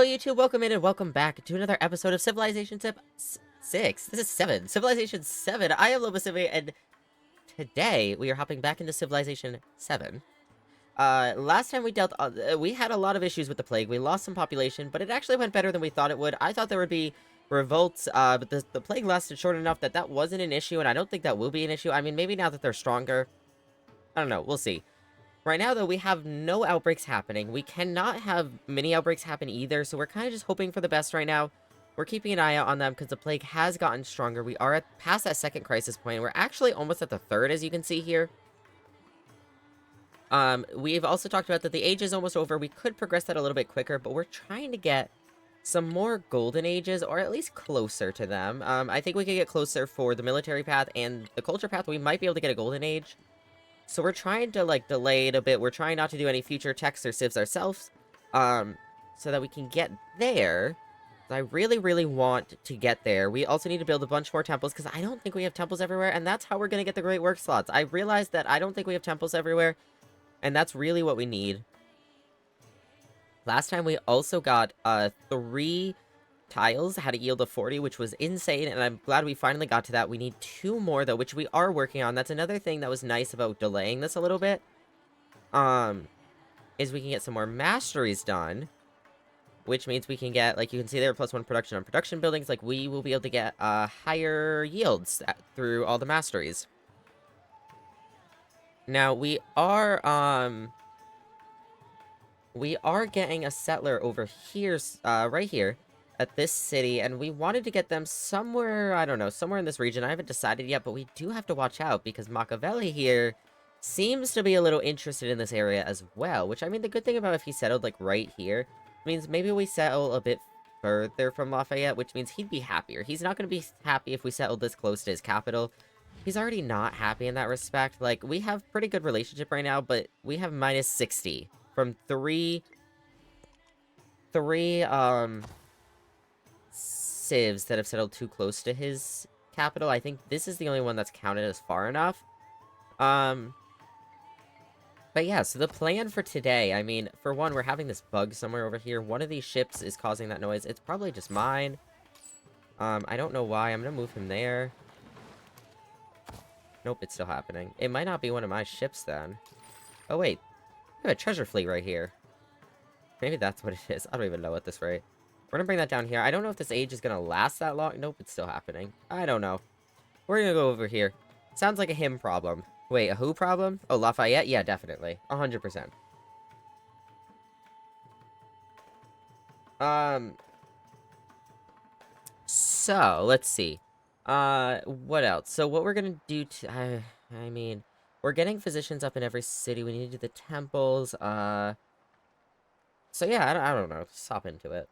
YouTube, welcome in and welcome back to another episode of Civilization 6. This is 7. Civilization 7. I am Lobo, and today we are hopping back into Civilization 7. Last time we had a lot of issues with the plague. We lost some population, but it actually went better than we thought it would. I thought there would be revolts, but the plague lasted short enough that that wasn't an issue, and I don't think that will be an issue. I mean, maybe now that they're stronger. I don't know, we'll see. Right now, though, we have no outbreaks happening. We cannot have many outbreaks happen either, so we're kind of just hoping for the best right now. We're keeping an eye out on them because the plague has gotten stronger. We are past that second crisis point. We're actually almost at the third, as you can see here. We've also talked about that the age is almost over. We could progress that a little bit quicker, but we're trying to get some more golden ages, or at least closer to them. I think we could get closer for the military path and the culture path. We might be able to get a golden age. So we're trying to, like, delay it a bit. We're trying not to do any future techs or civs ourselves, so that we can get there. I really, really want to get there. We also need to build a bunch more temples, because I don't think we have temples everywhere, and that's how we're going to get the great work slots. I realized that I don't think we have temples everywhere, and that's really what we need. Last time we also got, 3 tiles had a yield of 40, which was insane, and I'm glad we finally got to that. We need 2 more, though, which we are working on. That's another thing that was nice about delaying this a little bit, is we can get some more masteries done, which means we can get, like, you can see there, +1 production on production buildings. Like, we will be able to get, higher yields through all the masteries. Now, we are getting a settler over here, right here, at this city, and we wanted to get them somewhere, I don't know, somewhere in this region. I haven't decided yet, but we do have to watch out, because Machiavelli here seems to be a little interested in this area as well, which, I mean, the good thing about if he settled, like, right here, means maybe we settle a bit further from Lafayette, which means he'd be happier. He's not going to be happy if we settle this close to his capital. He's already not happy in that respect. Like, we have pretty good relationship right now, but we have minus 60 from three, civs that have settled too close to his capital. I think this is the only one that's counted as far enough. But yeah, so the plan for today, I mean, for one, we're having this bug somewhere over here. One of these ships is causing that noise. It's probably just mine. I don't know why. I'm gonna move him there. Nope, it's still happening. It might not be one of my ships, then. Oh, wait. We have a treasure fleet right here. Maybe that's what it is. I don't even know at this rate. We're gonna bring that down here. I don't know if this age is gonna last that long. Nope, it's still happening. I don't know. We're gonna go over here. Sounds like a him problem. Wait, a who problem? Oh, Lafayette? Yeah, definitely. 100%. So, let's see. What else? So, what we're gonna do I mean, we're getting physicians up in every city. We need to do the temples. So yeah, I don't know. Just hop into it.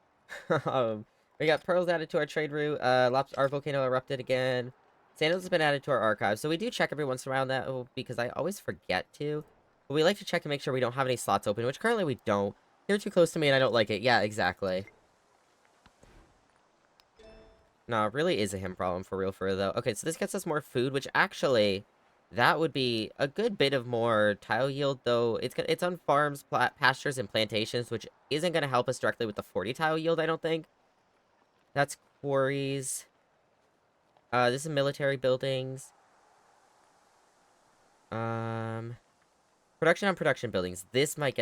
We got pearls added to our trade route. Our volcano erupted again. Sandals has been added to our archive. So we do check every once in a while that, because I always forget to. But we like to check and make sure we don't have any slots open, which currently we don't. They're too close to me and I don't like it. Yeah, exactly. No, it really is a him problem for real though. Okay, so this gets us more food, which actually, that would be a good bit of more tile yield, though. It's on farms, pastures, and plantations, which isn't going to help us directly with the 40 tile yield, I don't think. That's quarries. This is military buildings. Production on production buildings. This might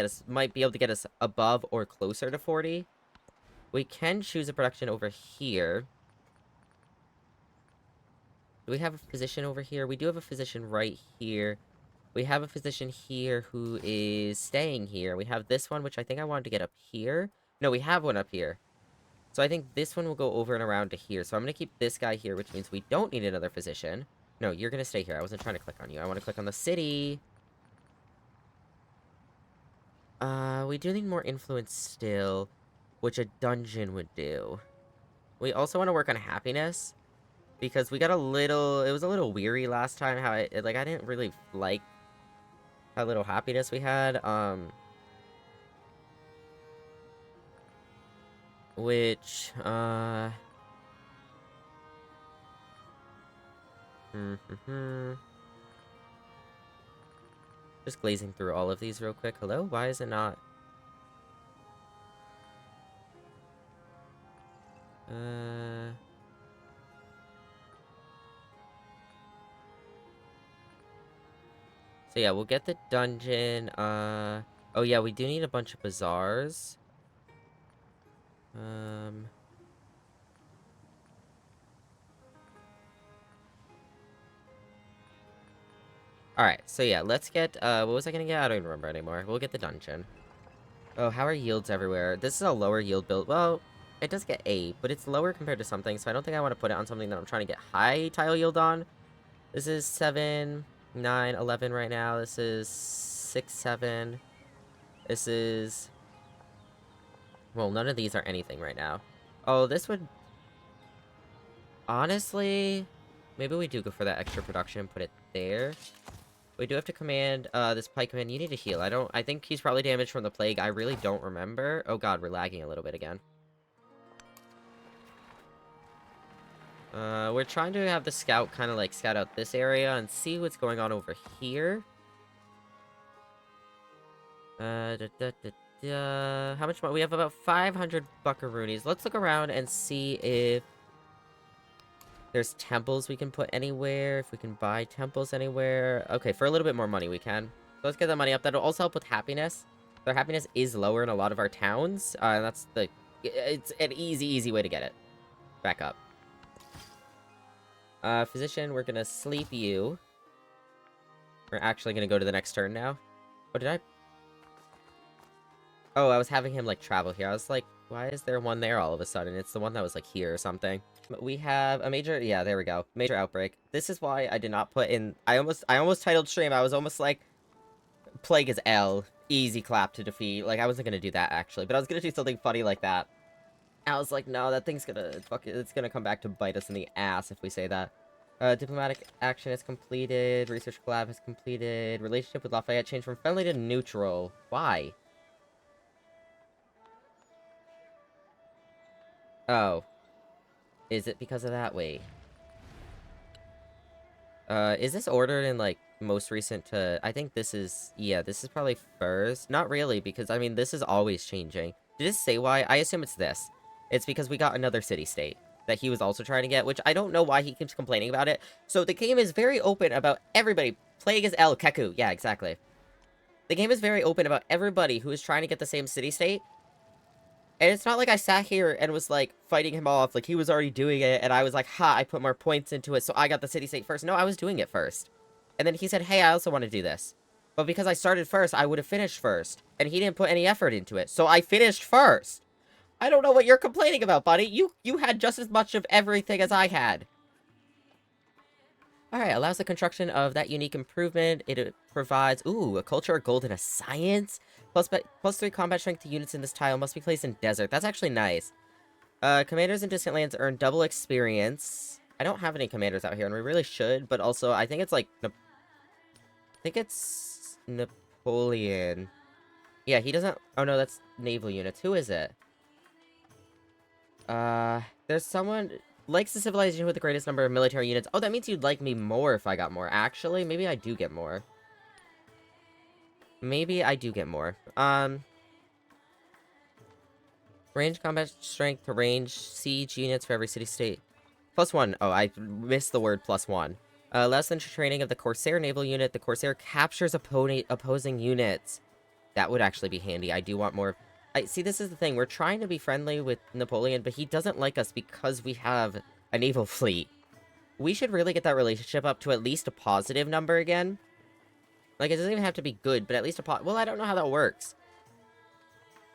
be able to get us above or closer to 40. We can choose a production over here. Do we have a physician over here? We do have a physician right here. We have a physician here who is staying here. We have this one, which I think I wanted to get up here. No, we have one up here. So I think this one will go over and around to here. So I'm going to keep this guy here, which means we don't need another physician. No, you're going to stay here. I wasn't trying to click on you. I want to click on the city. We do need more influence still, which a dungeon would do. We also want to work on happiness, because we got it was a little weary last time how I didn't really like how little happiness we had, which, just glazing through all of these real quick. Hello? Why is it not? So yeah, we'll get the dungeon. Oh yeah, we do need a bunch of bazaars. Alright, so yeah, let's get, what was I gonna get? I don't even remember anymore. We'll get the dungeon. Oh, how are yields everywhere? This is a lower yield build. Well, it does get 8, but it's lower compared to something, so I don't think I want to put it on something that I'm trying to get high tile yield on. This is 7, 9, 11 right now. This is 6, 7. This is... Well, none of these are anything right now. Oh, this would... Honestly, maybe we do go for that extra production and put it there. We do have to command, this pike command. You need to heal. I think he's probably damaged from the plague. I really don't remember. Oh god, we're lagging a little bit again. We're trying to have the scout kind of, like, scout out this area and see what's going on over here. How much more? We have about 500 buckaroonies. Let's look around and see if there's temples we can put anywhere, if we can buy temples anywhere. Okay, for a little bit more money we can. So let's get that money up. That'll also help with happiness. Their happiness is lower in a lot of our towns. That's the... It's an easy way to get it back up. Physician, we're gonna sleep you. We're actually gonna go to the next turn now. Oh, did I... Oh, I was having him, like, travel here. I was like, why is there one there all of a sudden? It's the one that was, like, here or something. We have a major... Yeah, there we go. Major outbreak. This is why I did not put in... I almost titled stream. I was almost like... Plague is L. Easy clap to defeat. Like, I wasn't gonna do that, actually. But I was gonna do something funny like that. I was like, no, that thing's gonna... Fuck it. It's gonna come back to bite us in the ass if we say that. Diplomatic action is completed. Research collab is completed. Relationship with Lafayette changed from friendly to neutral. Why? Oh. Is it because of that? Wait. Is this ordered in, like, most recent to... I think this is... Yeah, this is probably first. Not really, because, I mean, this is always changing. Did it say why? I assume it's this. It's because we got another city-state that he was also trying to get, which I don't know why he keeps complaining about it. So the game is very open about everybody. Plague is L. Keku. Yeah, exactly. The game is very open about everybody who is trying to get the same city-state. And it's not like I sat here and was, like, fighting him off. Like, he was already doing it, and I was like, ha, I put more points into it, so I got the city-state first. No, I was doing it first. And then he said, hey, I also want to do this. But because I started first, I would have finished first. And he didn't put any effort into it, so I finished first. I don't know what you're complaining about, buddy. You had just as much of everything as I had. Alright, allows the construction of that unique improvement. It provides, ooh, a culture, a gold, and a science. Plus 3 combat strength to units in this tile must be placed in desert. That's actually nice. Commanders in distant lands earn double experience. I don't have any commanders out here, and we really should, but also, I think it's like... I think it's... Napoleon. Yeah, he doesn't... Oh no, that's naval units. Who is it? There's someone... Likes the civilization with the greatest number of military units. Oh, that means you'd like me more if I got more. Actually, maybe I do get more. Maybe I do get more. Range combat strength to range siege units for every city-state. +1. Oh, I missed the word +1. Less than training of the Corsair naval unit. The Corsair captures opposing units. That would actually be handy. I do want more... See, this is the thing. We're trying to be friendly with Napoleon, but he doesn't like us because we have a naval fleet. We should really get that relationship up to at least a positive number again. Like, it doesn't even have to be good, but at least a well, I don't know how that works.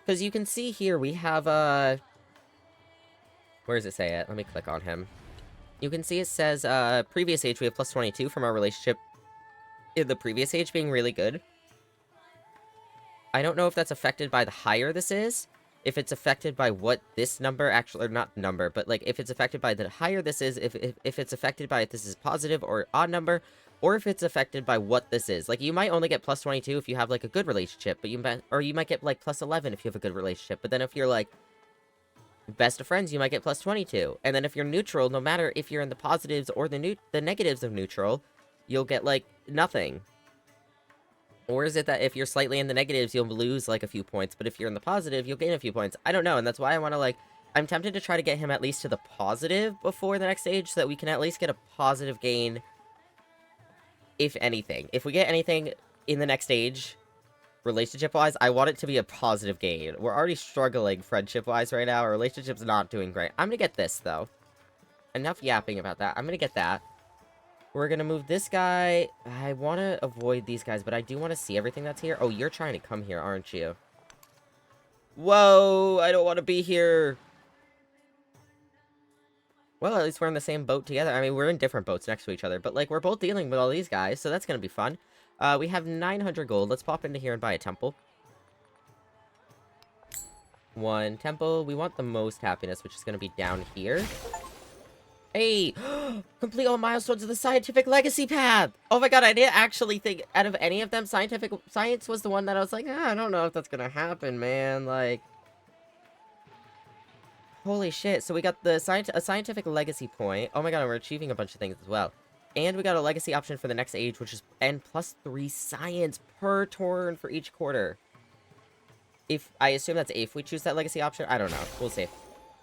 Because you can see here, we have, where does it say it? Let me click on him. You can see it says, previous age, we have +22 from our relationship in the previous age being really good. I don't know if that's affected by the higher this is, if it's affected by what this number actually, or not number, but like if it's affected by the higher this is, if it's affected by if this is positive or odd number, or if it's affected by what this is. Like, you might only get +22 if you have like a good relationship, but you might get like +11 if you have a good relationship. But then if you're like best of friends, you might get +22. And then if you're neutral, no matter if you're in the positives or the negatives of neutral, you'll get like nothing. Or is it that if you're slightly in the negatives, you'll lose, like, a few points, but if you're in the positive, you'll gain a few points? I don't know, and that's why I want to, like... I'm tempted to try to get him at least to the positive before the next stage, so that we can at least get a positive gain, if anything. If we get anything in the next stage, relationship-wise, I want it to be a positive gain. We're already struggling friendship-wise right now. Our relationship's not doing great. I'm gonna get this, though. Enough yapping about that. I'm gonna get that. We're gonna move this guy. I want to avoid these guys, but I do want to see everything that's here. Oh, you're trying to come here, aren't you? Whoa, I don't want to be here. Well, at least we're in the same boat together. I mean, we're in different boats next to each other, but, like, we're both dealing with all these guys, so that's gonna be fun. We have 900 gold. Let's pop into here and buy a temple. One temple. We want the most happiness, which is gonna be down here. Hey! Complete all milestones of the scientific legacy path! Oh my god, I didn't actually think, out of any of them, science was the one that I was like, I don't know if that's gonna happen, man, like... Holy shit, so we got a scientific legacy point. Oh my god, and we're achieving a bunch of things as well. And we got a legacy option for the next age, which is N+3 science per turn for each quarter. I assume that's if we choose that legacy option. I don't know. We'll see.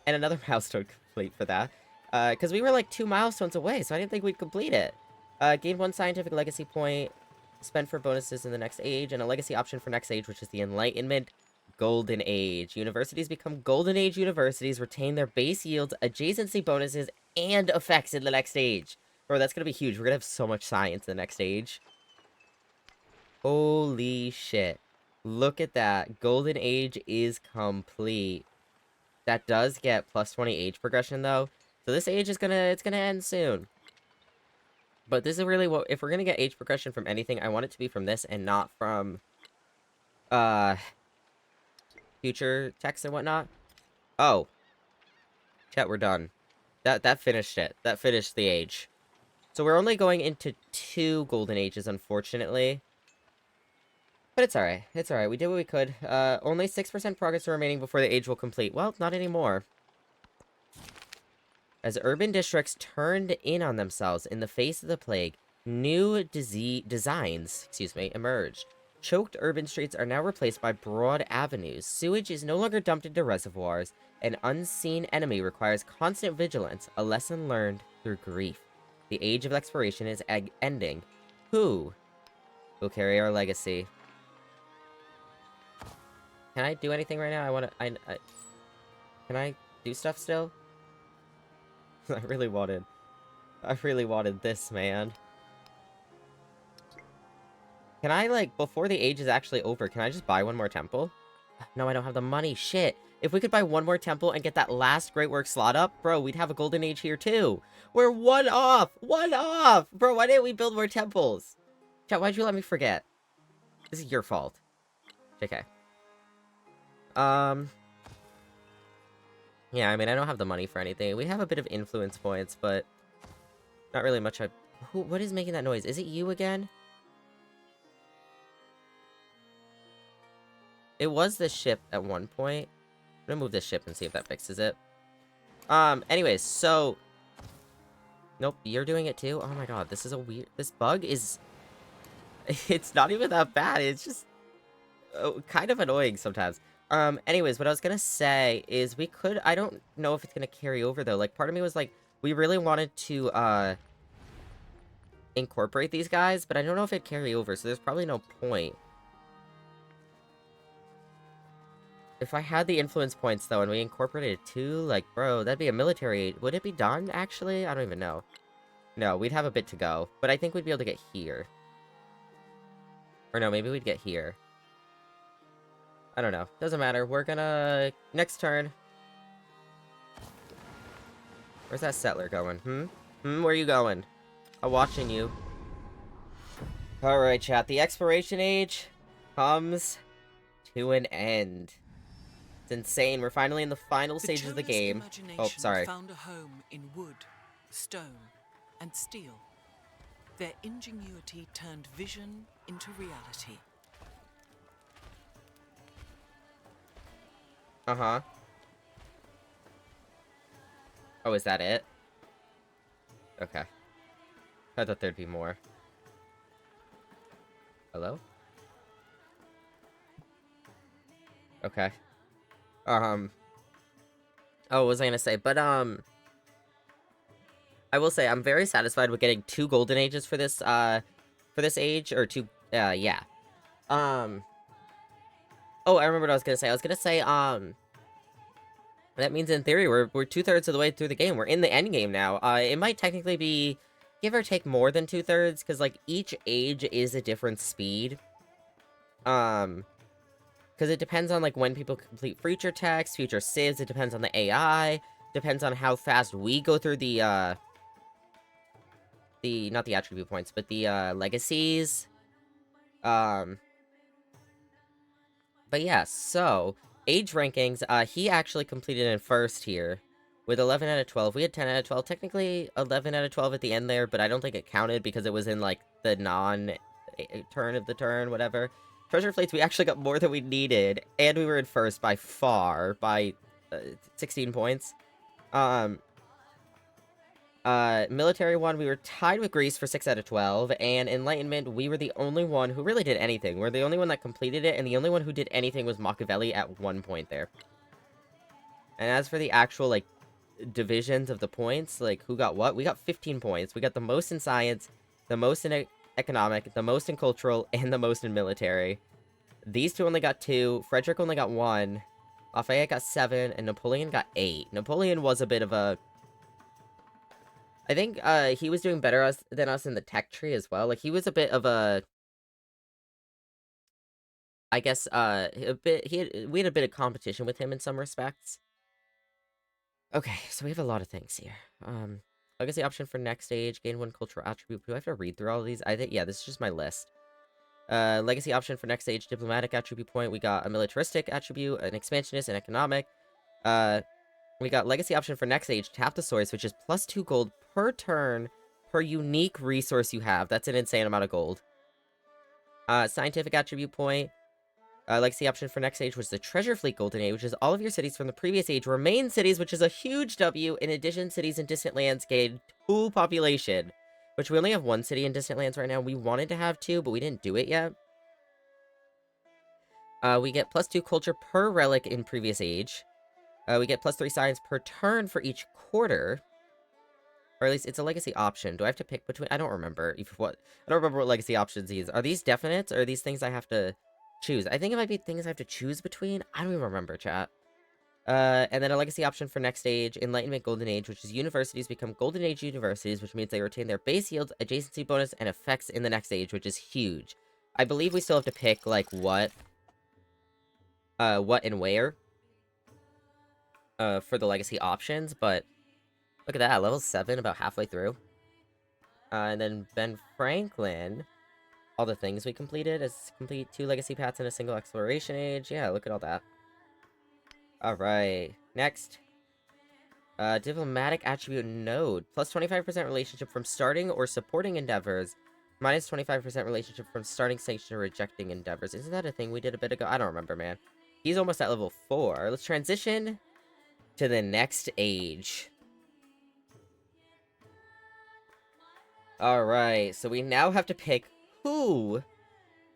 And another milestone complete for that. Because we were like 2 milestones away, so I didn't think we'd complete it. Gain 1 scientific legacy point, spent for bonuses in the next age, and a legacy option for next age, which is the Enlightenment Golden Age. Universities become Golden Age universities, retain their base yields, adjacency bonuses, and effects in the next age. Bro, that's gonna be huge. We're gonna have so much science in the next age. Holy shit. Look at that. Golden Age is complete. That does get plus 20 age progression, though. So this age is it's gonna end soon. But this is really what, if we're gonna get age progression from anything, I want it to be from this and not from, future text and whatnot. Oh. Chat, we're done. That finished it. That finished the age. So we're only going into 2 golden ages, unfortunately. But it's alright. It's alright. We did what we could. Only 6% progress remaining before the age will complete. Well, not anymore. As urban districts turned in on themselves in the face of the plague, new designs, emerged. Choked urban streets are now replaced by broad avenues. Sewage is no longer dumped into reservoirs. An unseen enemy requires constant vigilance, a lesson learned through grief. The age of exploration is ending. Who will carry our legacy? Can I do anything right now? Can I do stuff still? I really wanted this, man. Can I, like, before the age is actually over, can I just buy 1 more temple? No, I don't have the money. Shit. If we could buy 1 more temple and get that last Great Work slot up, bro, we'd have a golden age here, too. We're 1 off! 1 off! Bro, why didn't we build more temples? Chat, why'd you let me forget? This is your fault. JK. Yeah, I mean, I don't have the money for anything. We have a bit of influence points, but not really much. What is making that noise? Is it you again? It was this ship at one point. I'm gonna move this ship and see if that fixes it. Anyways, so... Nope, you're doing it too? Oh my god, this is a weird... This bug is... It's not even that bad, it's just... kind of annoying sometimes. Anyways, what I was gonna say is we could... I don't know if it's gonna carry over, though. Like, part of me was like, we really wanted to, incorporate these guys, but I don't know if it'd carry over, so there's probably no point. If I had the influence points, though, and we incorporated 2, like, bro, that'd be a military... Would it be done, actually? I don't even know. No, we'd have a bit to go, but I think we'd be able to get here. Or no, maybe we'd get here. I don't know. Doesn't matter. We're gonna... Next turn. Where's that settler going? Where are you going? I'm watching you. Alright, chat. The exploration age comes to an end. It's insane. We're finally in the final stages of the game. Oh, sorry. Found a home in wood, stone, and steel. Their ingenuity turned vision into reality. Uh-huh. Oh, is that it? Okay. I thought there'd be more. Hello? Okay. Oh, what was I gonna say? But, I will say, I'm very satisfied with getting 2 golden ages for this age, or 2, yeah. Um, oh, I remember what I was gonna say. I was gonna say, that means in theory, we're 2/3 of the way through the game. We're in the end game now. It might technically be, give or take, more than 2/3, because, like, each age is a different speed. Because it depends on, like, when people complete future texts, future civs, it depends on the AI, depends on how fast we go through not the attribute points, but the, legacies. Um, but yeah, so, age rankings, he actually completed in first here, with 11 out of 12. We had 10 out of 12, technically 11 out of 12 at the end there, but I don't think it counted because it was in, like, the non-turn of the turn, whatever. Treasure Fleets, we actually got more than we needed, and we were in first by far, by 16 points. Military one, we were tied with Greece for 6 out of 12, and Enlightenment, we were the only one who really did anything. We're the only one that completed it, and the only one who did anything was Machiavelli at one point there. And as for the actual, like, divisions of the points, like, who got what, we got 15 points. We got the most in science, the most in economic, the most in cultural, and the most in military. These two only got 2, Frederick only got 1, Lafayette got 7, and Napoleon got 8. Napoleon was a bit of a... I think, he was doing better than us in the tech tree as well. Like, he was a bit of a... I guess, a bit... we had a bit of competition with him in some respects. Okay, so we have a lot of things here. Legacy option for next stage, gain 1 cultural attribute. Do I have to read through all of these? I think, yeah, this is just my list. Legacy option for next stage, diplomatic attribute point. We got a militaristic attribute, an expansionist, and economic. We got legacy option for next stage, tap the source, which is +2 gold per turn per unique resource you have. That's an insane amount of gold. Scientific attribute point. Legacy option for next age was the Treasure Fleet Golden Age, which is all of your cities from the previous age remain cities, which is a huge W. In addition, cities in distant lands gain 2 population, which we only have 1 city in distant lands right now. We wanted to have 2, but we didn't do it yet. We get +2 culture per relic in previous age. We get +3 science per turn for each quarter. Or at least it's a legacy option. Do I have to pick between? I don't remember what legacy options these are. These definites, or are these things I have to choose? I think it might be things I have to choose between. I don't even remember, chat. And then a legacy option for next stage, Enlightenment Golden Age, which is universities become Golden Age universities, which means they retain their base yields, adjacency bonus, and effects in the next age, which is huge. I believe we still have to pick, like, what and where, for the legacy options, but look at that, level 7, about halfway through. And then Ben Franklin, all the things we completed, is complete 2 legacy paths in a single exploration age. Yeah, look at all that. Alright, next. Diplomatic attribute node. Plus 25% relationship from starting or supporting endeavors. Minus 25% relationship from starting, sanction, or rejecting endeavors. Isn't that a thing we did a bit ago? I don't remember, man. He's almost at level 4. Let's transition to the next age. Alright, so we now have to pick who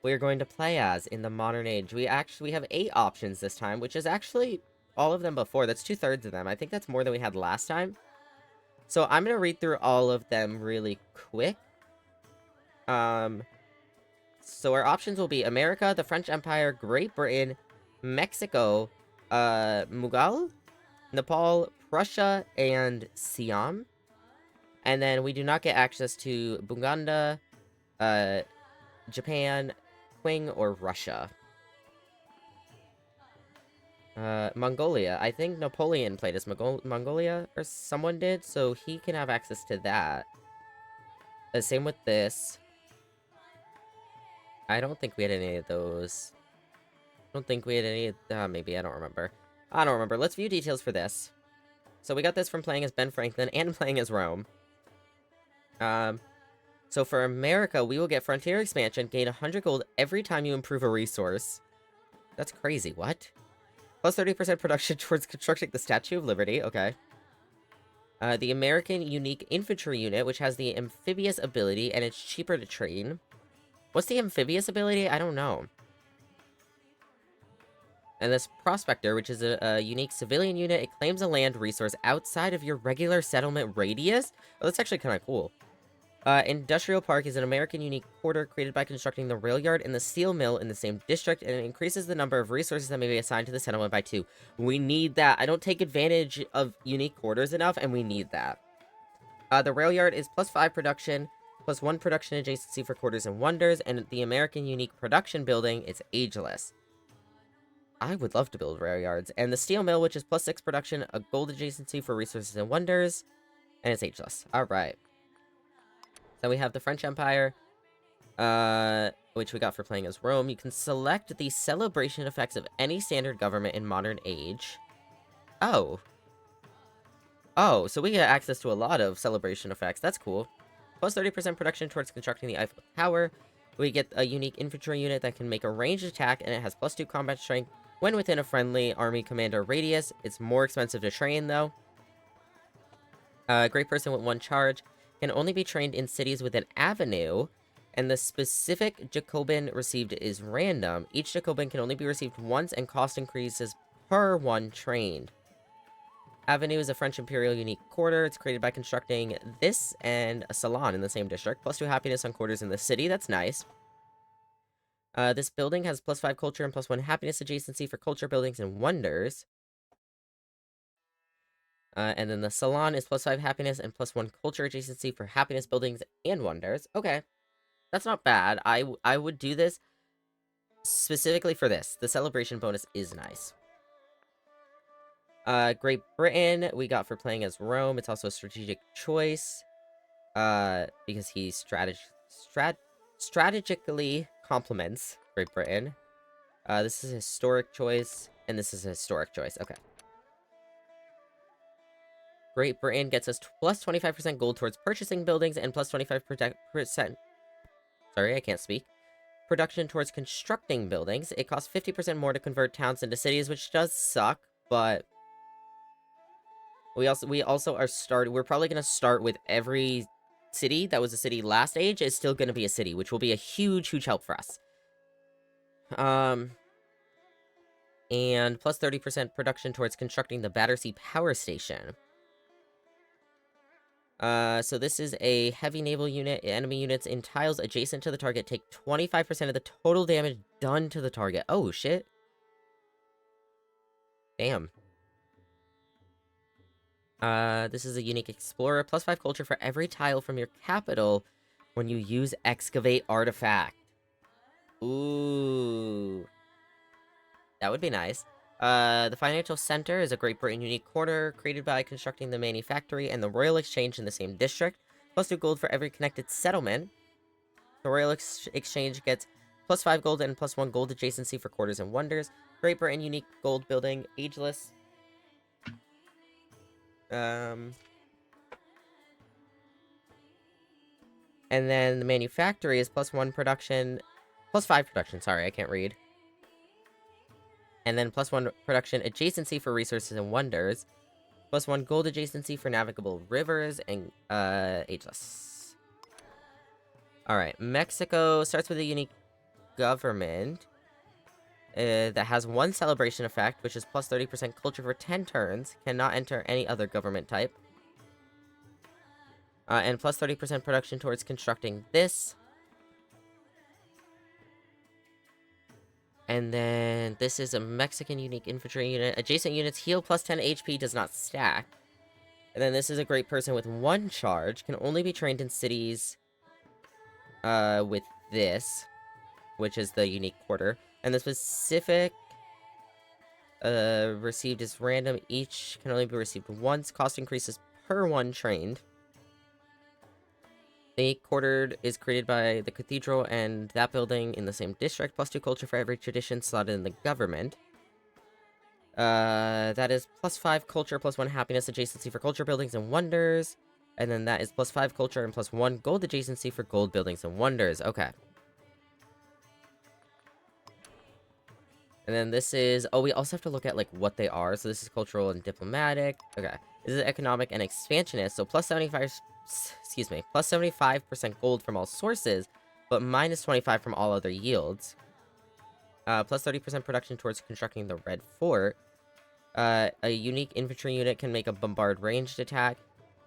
we're going to play as in the modern age. We have 8 options this time, which is actually all of them before. That's 2/3 of them. I think that's more than we had last time. So I'm going to read through all of them really quick. So our options will be America, the French Empire, Great Britain, Mexico, Mughal, Nepal, Prussia, and Siam. And then we do not get access to Buganda, Japan, Qing, or Russia. Mongolia. I think Napoleon played as Mongolia, or someone did, so he can have access to that. Same with this. I don't think we had any of those. I don't think we had any... maybe, I don't remember. I don't remember. Let's view details for this. So we got this from playing as Ben Franklin and playing as Rome. So for America, we will get Frontier Expansion, gain 100 gold every time you improve a resource. That's crazy, what? Plus 30% production towards constructing the Statue of Liberty, okay. The American Unique Infantry Unit, which has the Amphibious ability, and it's cheaper to train. What's the Amphibious ability? I don't know. And this Prospector, which is a unique civilian unit, it claims a land resource outside of your regular settlement radius. Oh, that's actually kind of cool. Industrial Park is an American unique quarter created by constructing the rail yard and the steel mill in the same district, and it increases the number of resources that may be assigned to the settlement by 2. We need that. I don't take advantage of unique quarters enough, and we need that. The rail yard is +5 production, +1 production adjacency for quarters and wonders, and the American unique production building is ageless. I would love to build rail yards. And the steel mill, which is +6 production, a gold adjacency for resources and wonders, and it's ageless. Alright. So we have the French Empire, which we got for playing as Rome. You can select the celebration effects of any standard government in modern age. Oh. Oh, so we get access to a lot of celebration effects. That's cool. +30% production towards constructing the Eiffel Tower. We get a unique infantry unit that can make a ranged attack, and it has +2 combat strength when within a friendly army commander radius. It's more expensive to train, though. Great person with 1 charge can only be trained in cities with an avenue, and the specific Jacobin received is random. Each Jacobin can only be received once, and cost increases per 1 trained. Avenue is a French Imperial unique quarter. It's created by constructing this and a salon in the same district. +2 happiness on quarters in the city. That's nice. This building has +5 culture and +1 happiness adjacency for culture, buildings, and wonders. And then the salon is +5 happiness and +1 culture adjacency for happiness, buildings, and wonders. Okay. That's not bad. I would do this specifically for this. The celebration bonus is nice. Great Britain, we got for playing as Rome. It's also a strategic choice. Because he strategically complements Great Britain. This is a historic choice, and this is a historic choice. Okay. Great Britain gets us +25% gold towards purchasing buildings and +25%. Sorry, I can't speak. Production towards constructing buildings. It costs 50% more to convert towns into cities, which does suck, but we also are we're probably gonna start with every city that was a city last age is still gonna be a city, which will be a huge, huge help for us. And +30% production towards constructing the Battersea Power Station. So this is a heavy naval unit. Enemy units in tiles adjacent to the target take 25% of the total damage done to the target. Oh, shit. Damn. This is a unique explorer. +5 culture for every tile from your capital when you use excavate artifact. Ooh. That would be nice. The financial center is a Great Britain unique quarter created by constructing the manufactory and the Royal Exchange in the same district. +2 gold for every connected settlement. The Royal Exchange gets +5 gold and +1 gold adjacency for quarters and wonders. Great Britain unique gold building, ageless. And then the manufactory is +1 production, +5 production, sorry, I can't read. And then +1 production adjacency for resources and wonders. +1 gold adjacency for navigable rivers and, ageless. Alright, Mexico starts with a unique government. That has 1 celebration effect, which is +30% culture for 10 turns. Cannot enter any other government type. And +30% production towards constructing this. And then this is a Mexican unique infantry unit. Adjacent units heal +10 HP, does not stack. And then this is a great person with 1 charge. Can only be trained in cities with this, which is the unique quarter. And the specific received is random. Each can only be received once. Cost increases per 1 trained. The quartered is created by the cathedral and that building in the same district. +2 culture for every tradition slotted in the government. That is +5 culture, +1 happiness adjacency for culture, buildings, and wonders. And then that is +5 culture and +1 gold adjacency for gold, buildings, and wonders. Okay. And then this is... Oh, we also have to look at, like, what they are. So this is cultural and diplomatic. Okay. This is economic and expansionist. So +75... Excuse me. +75% gold from all sources, but -25 from all other yields. Plus 30% production towards constructing the Red Fort. A unique infantry unit can make a bombard ranged attack.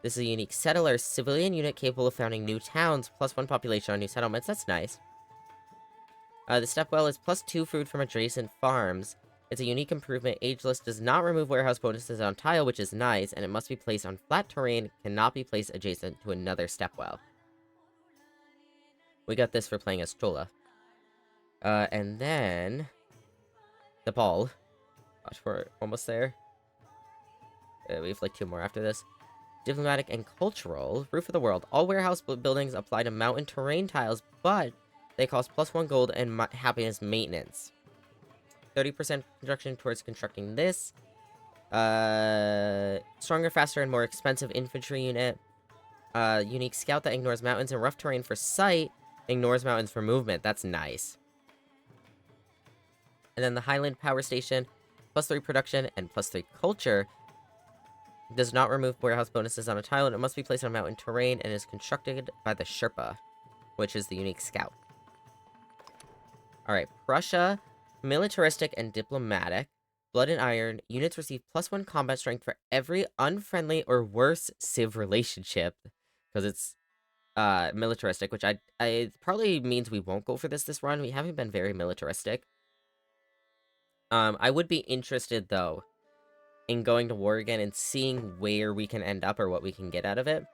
This is a unique settler civilian unit capable of founding new towns, plus 1 population on new settlements. That's nice. The stepwell is plus 2 food from adjacent farms. It's a unique improvement. Ageless does not remove warehouse bonuses on tile, which is nice, and it must be placed on flat terrain, cannot be placed adjacent to another stepwell. We got this for playing as Chola. And then... the ball. Gosh, we're almost there. We have like 2 more after this. Diplomatic and cultural. Roof of the world. All warehouse buildings apply to mountain terrain tiles, but they cost plus 1 gold and happiness maintenance. 30% construction towards constructing this. Stronger, faster, and more expensive infantry unit. Unique scout that ignores mountains and rough terrain for sight. Ignores mountains for movement. That's nice. And then the Highland Power Station. Plus 3 production and plus 3 culture. Does not remove warehouse bonuses on a tile, and it must be placed on mountain terrain and is constructed by the Sherpa, which is the unique scout. Alright, Prussia, militaristic and diplomatic. Blood and Iron, units receive plus 1 combat strength for every unfriendly or worse civ relationship. Because it's militaristic, which I probably means we won't go for this run. We haven't been very militaristic. I would be interested, though, in going to war again and seeing where we can end up or what we can get out of it.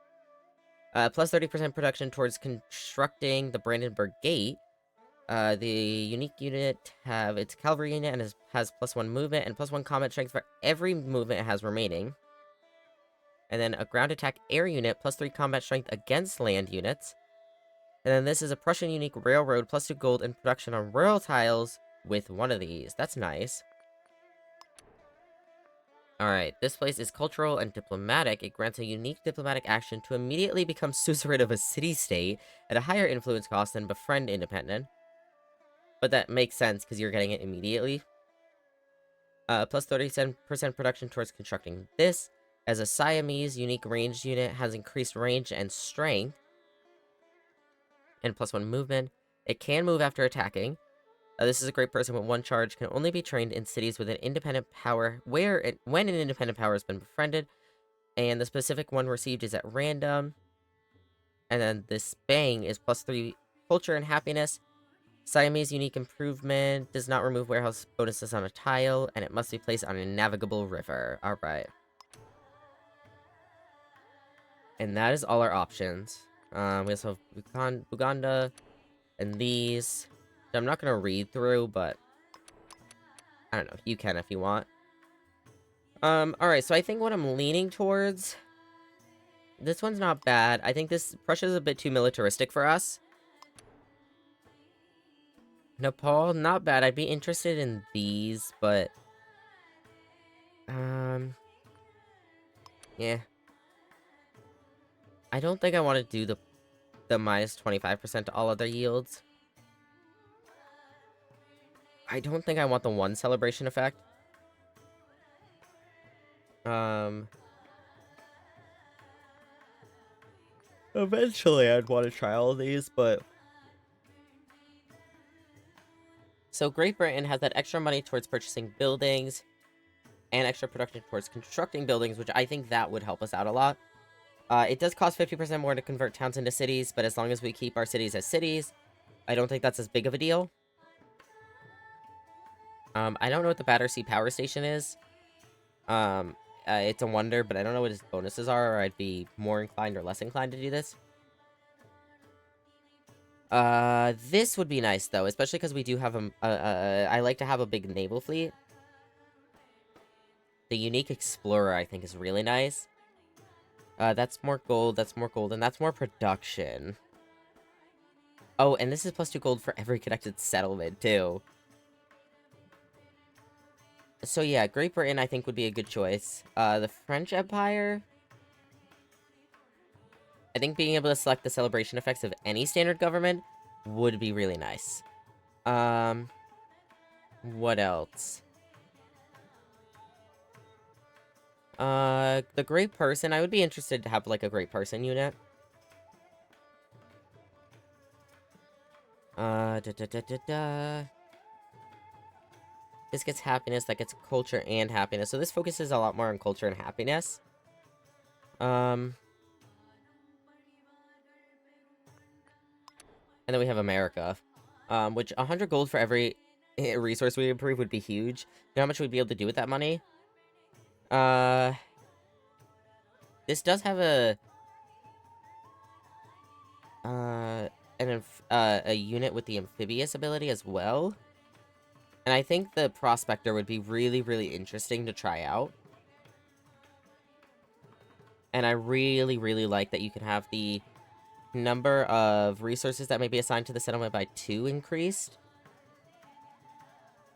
Plus 30% production towards constructing the Brandenburg Gate. The unique unit its cavalry unit and has plus 1 movement and plus 1 combat strength for every movement it has remaining. And then a ground attack air unit, plus 3 combat strength against land units. And then this is a Prussian unique railroad, plus 2 gold and production on rural tiles with 1 of these. That's nice. Alright, this place is cultural and diplomatic. It grants a unique diplomatic action to immediately become suzerain of a city-state at a higher influence cost than befriend independent. But that makes sense, because you're getting it immediately. Plus 37% production towards constructing this. As a Siamese unique ranged unit, has increased range and strength. And plus 1 movement. It can move after attacking. This is a great person with 1 charge, can only be trained in cities with an independent power, when an independent power has been befriended, and the specific one received is at random. And then this bang is plus 3 culture and happiness. Siamese unique improvement, does not remove warehouse bonuses on a tile, and it must be placed on a navigable river. Alright. And that is all our options. We also have Uganda, and these... I'm not going to read through, but I don't know. You can if you want. Alright, so I think what I'm leaning towards... This one's not bad. I think Prussia's a bit too militaristic for us. Nepal, not bad. I'd be interested in these, but... Yeah. I don't think I want to do the minus 25% to all other yields. I don't think I want the 1 celebration effect. Eventually I'd want to try all of these, but... So Great Britain has that extra money towards purchasing buildings, and extra production towards constructing buildings, which I think that would help us out a lot. It does cost 50% more to convert towns into cities, but as long as we keep our cities as cities, I don't think that's as big of a deal. I don't know what the Battersea Power Station is. It's a wonder, but I don't know what its bonuses are, or I'd be more inclined or less inclined to do this. This would be nice, though, especially because we do have I like to have a big naval fleet. The Unique Explorer, I think, is really nice. That's more gold, and that's more production. Oh, and this is plus 2 gold for every connected settlement, too. So yeah, Great Britain, I think, would be a good choice. The French Empire... I think being able to select the celebration effects of any standard government would be really nice. What else? The Great Person, I would be interested to have, like, a Great Person unit. This gets happiness, that gets culture and happiness. So this focuses a lot more on culture and happiness. And then we have America. Which 100 gold for every resource we improve would be huge. You know how much we'd be able to do with that money? This does have a unit with the amphibious ability as well. And I think the prospector would be really, really interesting to try out. And I really, really like that you can have the number of resources that may be assigned to the settlement by 2 increased.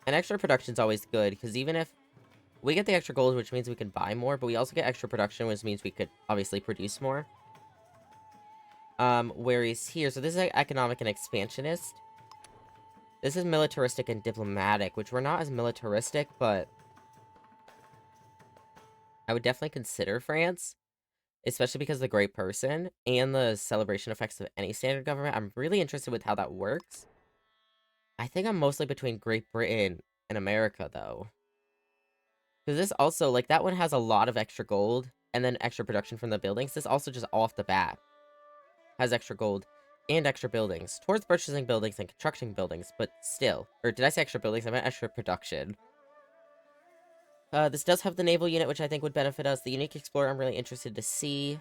And extra production's always good, because even if we get the extra gold, which means we can buy more, but we also get extra production, which means we could obviously produce more. Whereas here, so this is economic and expansionist. This is militaristic and diplomatic, which we're not as militaristic, but I would definitely consider France, especially because of the great person and the celebration effects of any standard government. I'm really interested with how that works. I think I'm mostly between Great Britain and America, though. Because this also, like, that one has a lot of extra gold, and then extra production from the buildings. This also just off the bat has extra gold and extra buildings towards purchasing buildings and constructing buildings, but still. Or did I say extra buildings? I meant extra production. This does have the naval unit, which I think would benefit us. The unique explorer I'm really interested to see.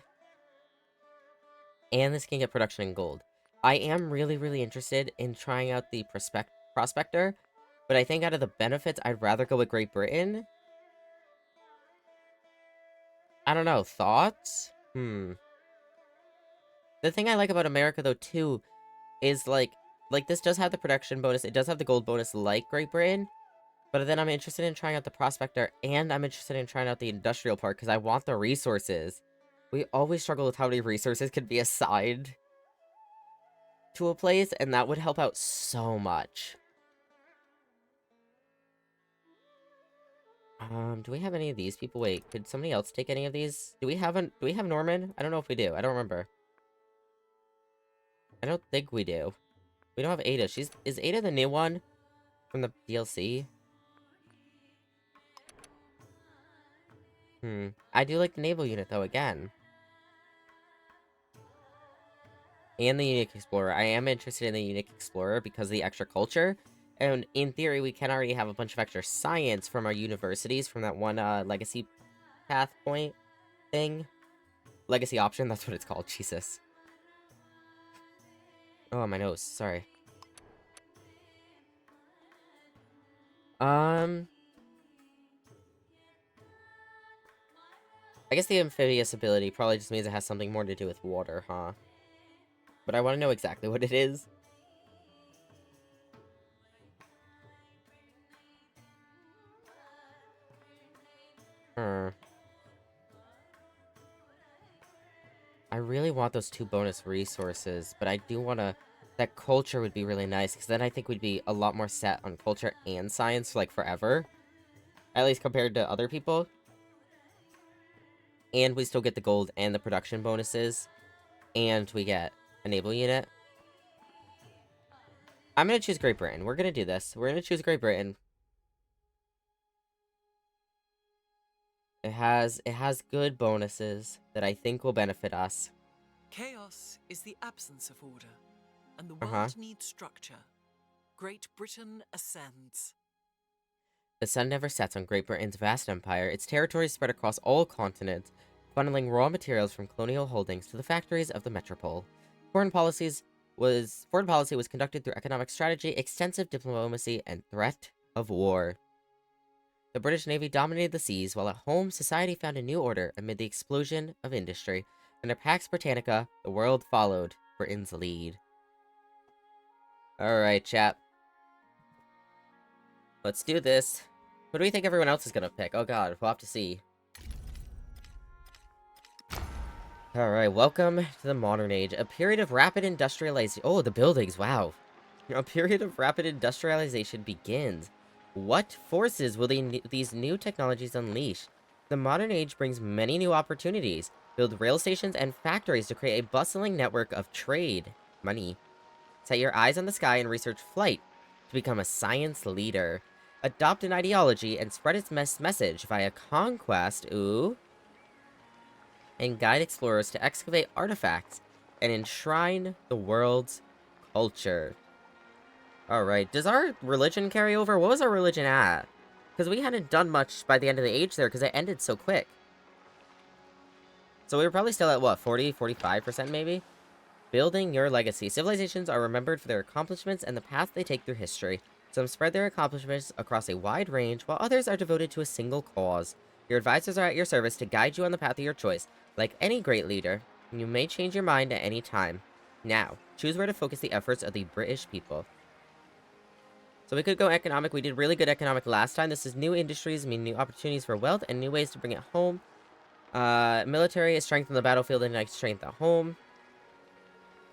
And this can get production in gold. I am really, really interested in trying out the prospector, but I think out of the benefits, I'd rather go with Great Britain. I don't know. Thoughts? The thing I like about America, though, too, is, like, this does have the production bonus. It does have the gold bonus like Great Britain. But then I'm interested in trying out the prospector, and I'm interested in trying out the industrial part, because I want the resources. We always struggle with how many resources can be assigned to a place, and that would help out so much. Do we have any of these people? Wait, could somebody else take any of these? Do we have Norman? I don't know if we do. I don't remember. I don't think we do. We don't have Ada. Is Ada the new one from the DLC? I do like the naval unit, though, again. And the unique explorer. I am interested in the unique explorer because of the extra culture. And in theory, we can already have a bunch of extra science from our universities from that one, legacy path point thing. Legacy option, that's what it's called. Jesus. Oh, my nose. Sorry. I guess the amphibious ability probably just means it has something more to do with water, huh? But I want to know exactly what it is. I really want those 2 bonus resources, but I do want to... That culture would be really nice, because then I think we'd be a lot more set on culture and science, like, forever. At least compared to other people. And we still get the gold and the production bonuses. And we get a naval unit. I'm gonna choose Great Britain. We're gonna do this. We're gonna choose Great Britain. It has good bonuses that I think will benefit us. Chaos is the absence of order, and the world needs structure. Great Britain ascends. The sun never sets on Great Britain's vast empire. Its territories spread across all continents, funneling raw materials from colonial holdings to the factories of the metropole. Foreign policy was conducted through economic strategy, extensive diplomacy, and threat of war. The British Navy dominated the seas, while at home, society found a new order amid the explosion of industry. Under Pax Britannica, the world followed Britain's lead. Alright, chap. Let's do this. What do we think everyone else is gonna pick? Oh god, we'll have to see. Alright, welcome to the modern age. A period of rapid industrialization. Oh, the buildings, wow. A period of rapid industrialization begins. What forces will these new technologies unleash? The modern age brings many new opportunities. Build rail stations and factories to create a bustling network of trade. Money. Set your eyes on the sky and research flight to become a science leader. adopt an ideology and spread its message via conquest, ooh, and guide explorers to excavate artifacts and enshrine the world's culture. Alright, does our religion carry over? What was our religion at? Because we hadn't done much by the end of the age there, because it ended so quick. So we were probably still at, what, 40, 45% maybe? Building your legacy. Civilizations are remembered for their accomplishments and the path they take through history. Some spread their accomplishments across a wide range, while others are devoted to a single cause. Your advisors are at your service to guide you on the path of your choice. Like any great leader, you may change your mind at any time. Now, choose where to focus the efforts of the British people. So we could go economic. We did really good economic last time. This is new industries, mean new opportunities for wealth and new ways to bring it home. Military is strength on the battlefield and like strength at home.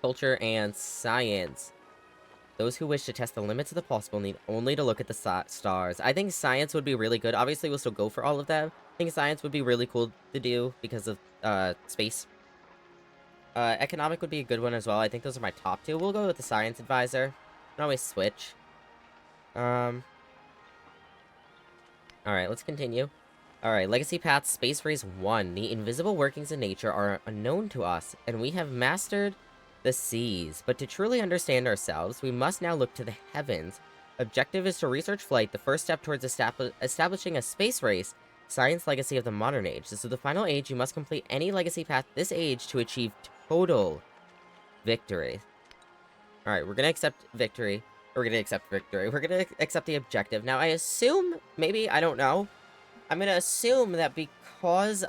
Culture and science. Those who wish to test the limits of the possible need only to look at the stars. I think science would be really good. Obviously, we'll still go for all of them. I think science would be really cool to do because of space. Economic would be a good one as well. I think those are my top two. We'll go with the science advisor. Can always switch. Alright, let's continue. Alright, Legacy Path Space Race 1. The invisible workings of nature are unknown to us, and we have mastered the seas. But to truly understand ourselves, we must now look to the heavens. Objective is to research flight, the first step towards establishing a space race, science legacy of the modern age. This is the final age. You must complete any legacy path this age to achieve total victory. Alright, we're gonna accept victory. We're gonna accept victory. We're gonna accept the objective. Now, I assume, maybe, I don't know. I'm gonna assume that because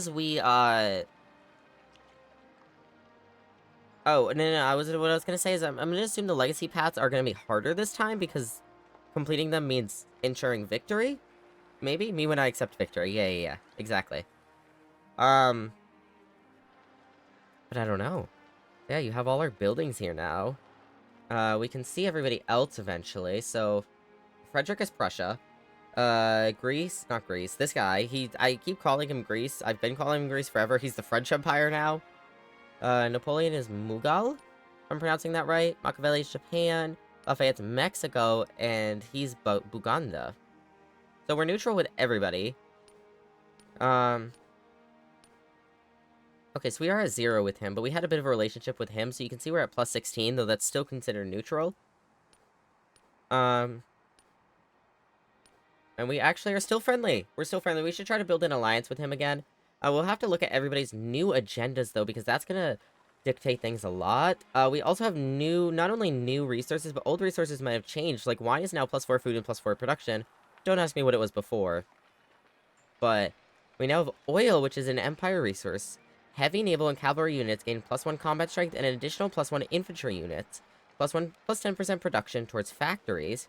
we, oh, no, what I was gonna say is I'm gonna assume the legacy paths are gonna be harder this time because completing them means ensuring victory? Maybe? Me when I accept victory. Yeah, exactly. But I don't know. Yeah, you have all our buildings here now. We can see everybody else eventually, so... Frederick is Prussia. Greece? Not Greece. This guy, I keep calling him Greece. I've been calling him Greece forever. He's the French Empire now. Napoleon is Mughal, if I'm pronouncing that right. Machiavelli is Japan. Lafayette's Mexico, and he's Buganda. So we're neutral with everybody. Okay, so we are at 0 with him, but we had a bit of a relationship with him, so you can see we're at plus 16, though that's still considered neutral. And we actually are still friendly. We're still friendly. We should try to build an alliance with him again. We'll have to look at everybody's new agendas, though, because that's gonna dictate things a lot. We also have not only new resources, but old resources might have changed. Like, wine is now +4 food and +4 production. Don't ask me what it was before. But we now have oil, which is an empire resource. Heavy naval and cavalry units gain +1 combat strength and an additional +1 infantry units. +1 +10% production towards factories.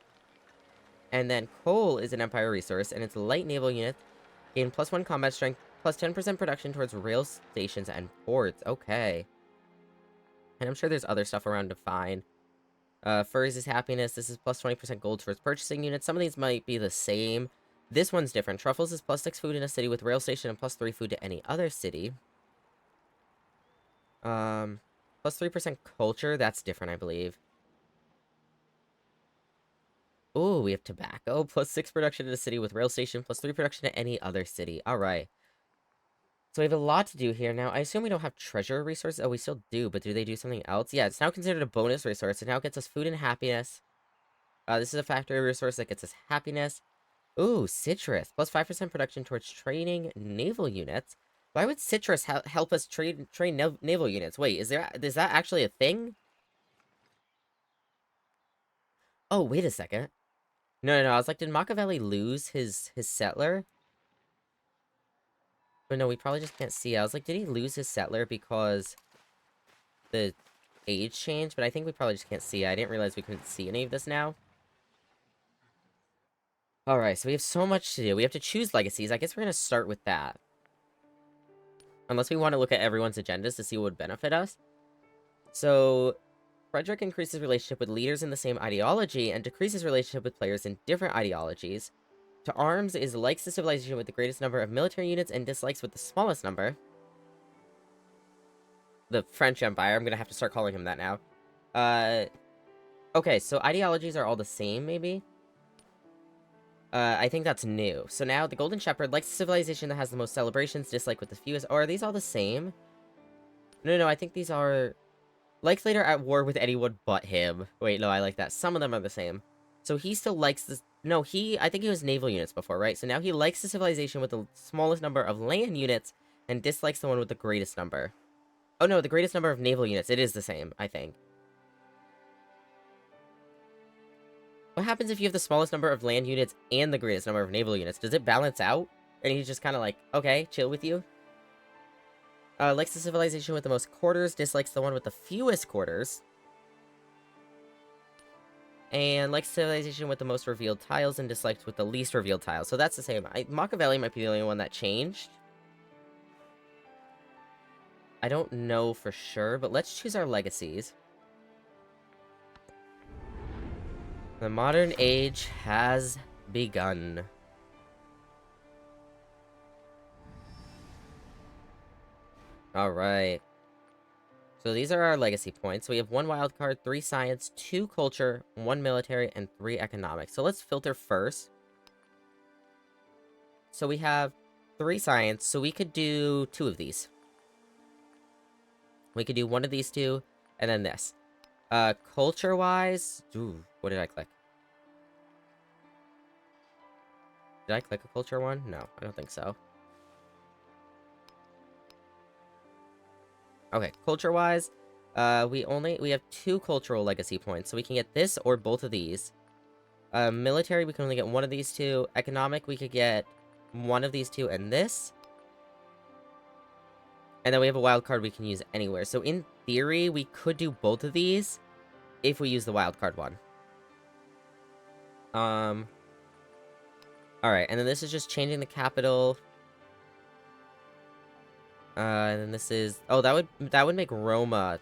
And then coal is an empire resource, and its light naval units gain +1 combat strength, +10% production towards rail stations and ports. Okay. And I'm sure there's other stuff around to find. Furs is happiness. This is +20% gold towards purchasing units. Some of these might be the same. This one's different. Truffles is +6 food in a city with rail station and +3 food to any other city. +3% culture. That's different, I believe. Oh, we have tobacco. +6 production in a city with rail station. +3 production to any other city. Alright. So we have a lot to do here. Now, I assume we don't have treasure resources. Oh, we still do, but do they do something else? Yeah, it's now considered a bonus resource. It now gets us food and happiness. This is a factory resource that gets us happiness. Ooh, citrus. +5% production towards training naval units. Why would citrus help us train naval units? Wait, is that actually a thing? Oh, wait a second. No, I was like, did Machiavelli lose his settler? But no, we probably just can't see. I was like, did he lose his settler because the age changed? But I think we probably just can't see. I didn't realize we couldn't see any of this now. Alright, so we have so much to do. We have to choose legacies. I guess we're going to start with that. Unless we want to look at everyone's agendas to see what would benefit us. So, Frederick increases relationship with leaders in the same ideology and decreases relationship with players in different ideologies. To arms is likes the civilization with the greatest number of military units and dislikes with the smallest number. The French Empire. I'm going to have to start calling him that now. Okay, so ideologies are all the same, maybe? I think that's new. So now, the Golden Shepherd likes the civilization that has the most celebrations, dislike with the fewest. Or are these all the same? No, I think these are... Likes later at war with anyone but him. Wait, no, I like that. Some of them are the same. So he still likes this... No, I think he was naval units before, right? So now he likes the civilization with the smallest number of land units and dislikes the one with the greatest number. Oh no, the greatest number of naval units. It is the same, I think. What happens if you have the smallest number of land units and the greatest number of naval units? Does it balance out? And he's just kind of like, okay, chill with you? Likes the civilization with the most quarters, dislikes the one with the fewest quarters. And likes civilization with the most revealed tiles and dislikes with the least revealed tiles. So that's the same. Machiavelli might be the only one that changed. I don't know for sure, but let's choose our legacies. The modern age has begun. Alright. So these are our legacy points. We have 1 wild card, 3 science, 2 culture, 1 military, and 3 economics. So let's filter first. So we have 3 science, so we could do 2 of these. We could do 1 of these 2, and then this. Culture-wise... Ooh, what did I click? Did I click a culture one? No, I don't think so. Okay, culture-wise, we have 2 cultural legacy points, so we can get this or both of these. Military, we can only get 1 of these 2. Economic, we could get 1 of these 2 and this. And then we have a wild card we can use anywhere. So in theory, we could do both of these if we use the wild card one. Alright, and then this is just changing the capital. And then this is... Oh, that would make Roma...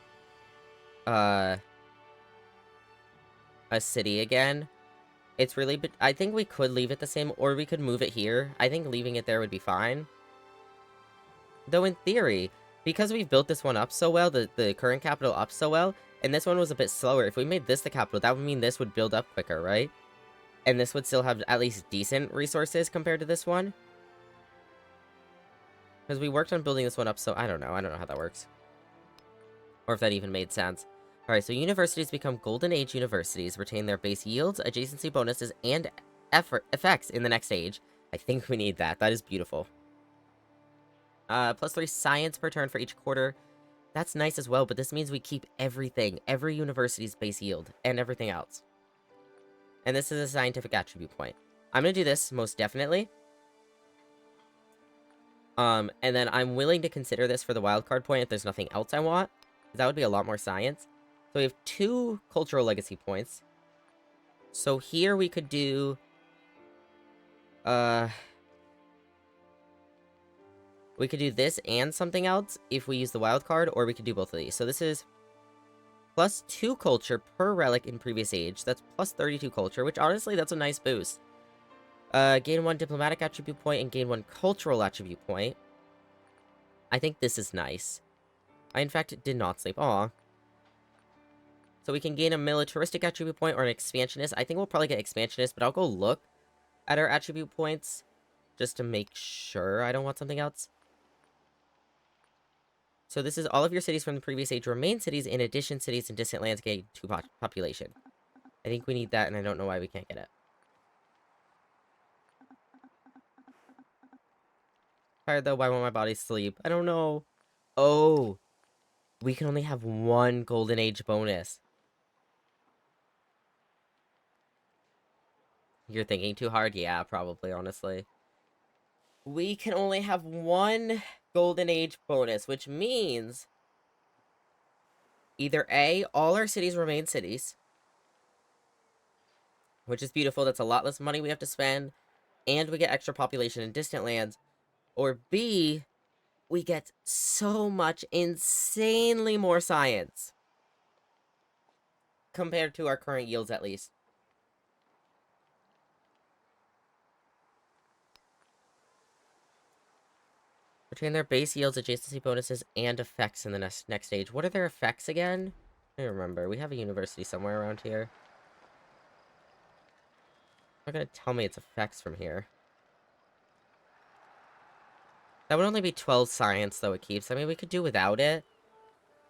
a city again. It's really... But I think we could leave it the same, or we could move it here. I think leaving it there would be fine. Though in theory, because we've built this one up so well, the current capital up so well, and this one was a bit slower, if we made this the capital, that would mean this would build up quicker, right? And this would still have at least decent resources compared to this one. Because we worked on building this one up, so I don't know how that works. Or if that even made sense. Alright, so universities become Golden Age universities, retain their base yields, adjacency bonuses, and effects in the next age. I think we need that. That is beautiful. Plus 3 science per turn for each quarter. That's nice as well, but this means we keep everything. Every university's base yield, and everything else. And this is a scientific attribute point. I'm gonna do this, most definitely. And then I'm willing to consider this for the wildcard point if there's nothing else I want. That would be a lot more science. So we have 2 cultural legacy points. So here we could do... we could do this and something else if we use the wild card, or we could do both of these. So this is plus 2 culture per relic in previous age. That's plus 32 culture, which honestly, that's a nice boost. Gain 1 diplomatic attribute point and gain 1 cultural attribute point. I think this is nice. I, in fact, did not sleep. Aw. So we can gain a militaristic attribute point or an expansionist. I think we'll probably get expansionist, but I'll go look at our attribute points just to make sure I don't want something else. So this is all of your cities from the previous age remain cities. In addition, cities in distant lands gain 2 population. I think we need that, and I don't know why we can't get it. Tired though, why won't my body sleep? I don't know. Oh, we can only have 1 Golden Age bonus. You're thinking too hard? Yeah, probably, honestly. We can only have 1 Golden Age bonus, which means either A, all our cities remain cities, which is beautiful, that's a lot less money we have to spend, and we get extra population in distant lands, or B, we get so much insanely more science. Compared to our current yields, at least. Retain their base yields, adjacency bonuses, and effects in the next stage. What are their effects again? I don't remember. We have a university somewhere around here. Not gonna tell me its effects from here. That would only be 12 science, though, it keeps. I mean, we could do without it.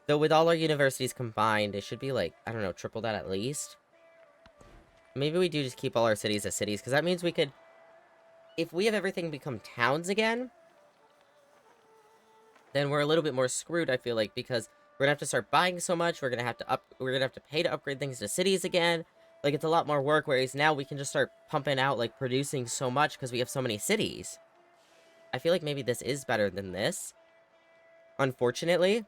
Though with all our universities combined, it should be, like, I don't know, triple that at least. Maybe we do just keep all our cities as cities, because that means we could... If we have everything become towns again, then we're a little bit more screwed, I feel like, because we're gonna have to start buying so much, we're gonna have to pay to upgrade things to cities again. Like, it's a lot more work, whereas now we can just start pumping out, like, producing so much because we have so many cities. I feel like maybe this is better than this. Unfortunately.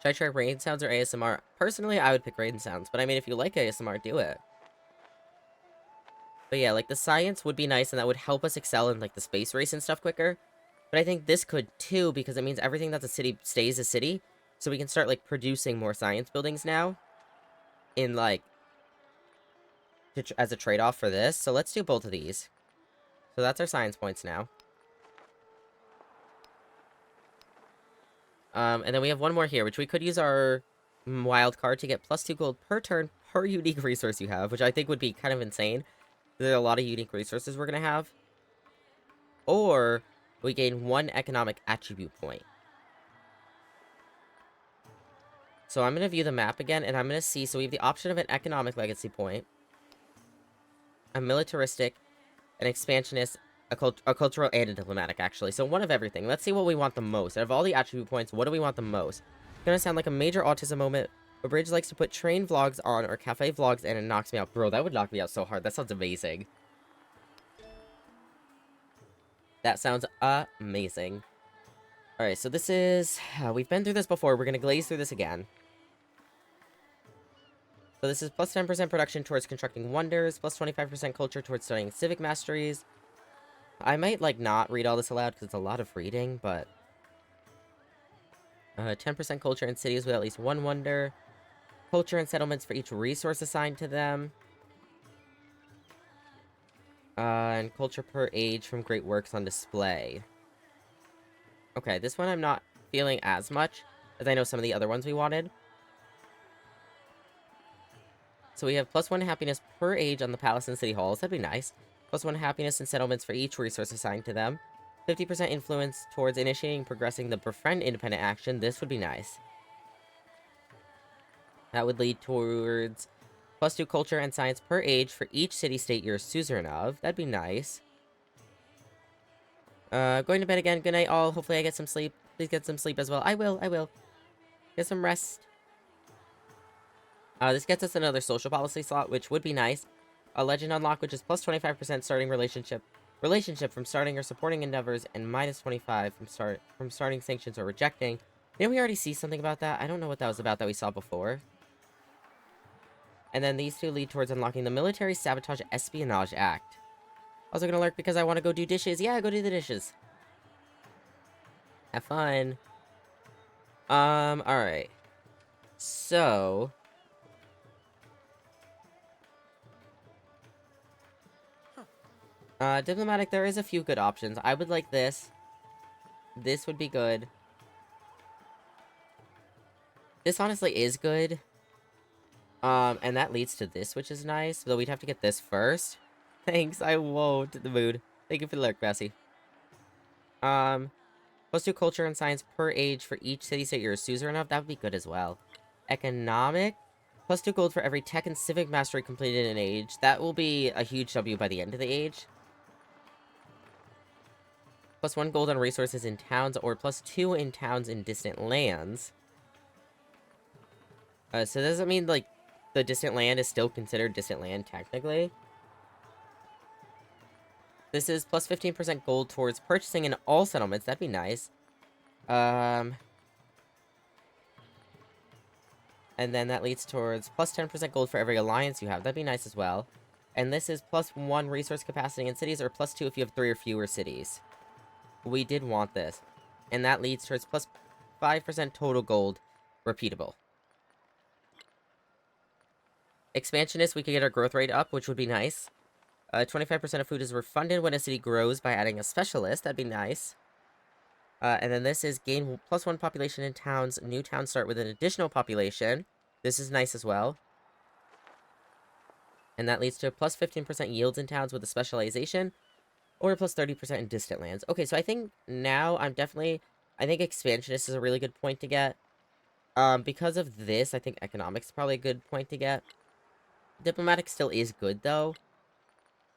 Should I try rain sounds or ASMR? Personally, I would pick rain sounds, but I mean, if you like ASMR, do it. But yeah, like, the science would be nice, and that would help us excel in, like, the space race and stuff quicker. But I think this could, too, because it means everything that's a city stays a city. So we can start, like, producing more science buildings now. In, like, as a trade-off for this. So let's do both of these. So that's our science points now. And then we have one more here, which we could use our wild card to get +2 gold per turn per unique resource you have, which I think would be kind of insane. There are a lot of unique resources we're going to have. Or we gain 1 economic attribute point. So I'm going to view the map again, and I'm going to see, so we have the option of an economic legacy point, a militaristic, an expansionist, a cultural, and a diplomatic, actually. So one of everything. Let's see what we want the most. Out of all the attribute points, what do we want the most? It's gonna sound like a major autism moment, but Bridge likes to put train vlogs on or cafe vlogs, and it knocks me out. Bro, that would knock me out so hard. That sounds amazing. That sounds amazing. Alright, so this is... we've been through this before. We're gonna glaze through this again. So this is +10% production towards constructing wonders, +25% culture towards studying civic masteries. I might, like, not read all this aloud because it's a lot of reading, but... 10% culture in cities with at least 1 wonder. Culture and settlements for each resource assigned to them. And culture per age from great works on display. Okay, this one I'm not feeling as much as I know some of the other ones we wanted. So we have +1 happiness per age on the palace and city halls. That'd be nice. +1 happiness and settlements for each resource assigned to them. 50% influence towards initiating and progressing the befriend independent action. This would be nice. That would lead towards +2 culture and science per age for each city-state you're suzerain of. That'd be nice. Going to bed again. Good night, all. Hopefully I get some sleep. Please get some sleep as well. I will. Get some rest. This gets us another social policy slot, which would be nice. A legend unlock, which is +25% starting relationship from starting or supporting endeavors, and -25 from starting sanctions or rejecting. Didn't we already see something about that? I don't know what that was about that we saw before. And then these two lead towards unlocking the Military Sabotage Espionage Act. Also gonna lurk because I want to go do dishes. Yeah, go do the dishes. Have fun. Alright. So... diplomatic, there is a few good options. I would like this. This would be good. This honestly is good. And that leads to this, which is nice. Though we'd have to get this first. Thanks, I won't. The mood. Thank you for the lurk, Bessie. +2 culture and science per age for each city-state you're a suzerain of. That would be good as well. Economic. +2 gold for every tech and civic mastery completed in an age. That will be a huge W by the end of the age. +1 gold on resources in towns, or +2 in towns in distant lands. So does that mean, like, the distant land is still considered distant land, technically? This is +15% gold towards purchasing in all settlements. That'd be nice. And then that leads towards +10% gold for every alliance you have. That'd be nice as well. And this is +1 resource capacity in cities, or +2 if you have 3 or fewer cities. We did want this. And that leads towards +5% total gold, repeatable. Expansionist, we could get our growth rate up, which would be nice. 25% of food is refunded when a city grows by adding a specialist. That'd be nice. And then this is gain +1 population in towns. New towns start with an additional population. This is nice as well. And that leads to plus 15% yields in towns with a specialization, or plus 30% in distant lands. Okay, so I think now I think expansionist is a really good point to get. Because of this, I think economics is probably a good point to get. Diplomatic still is good, though.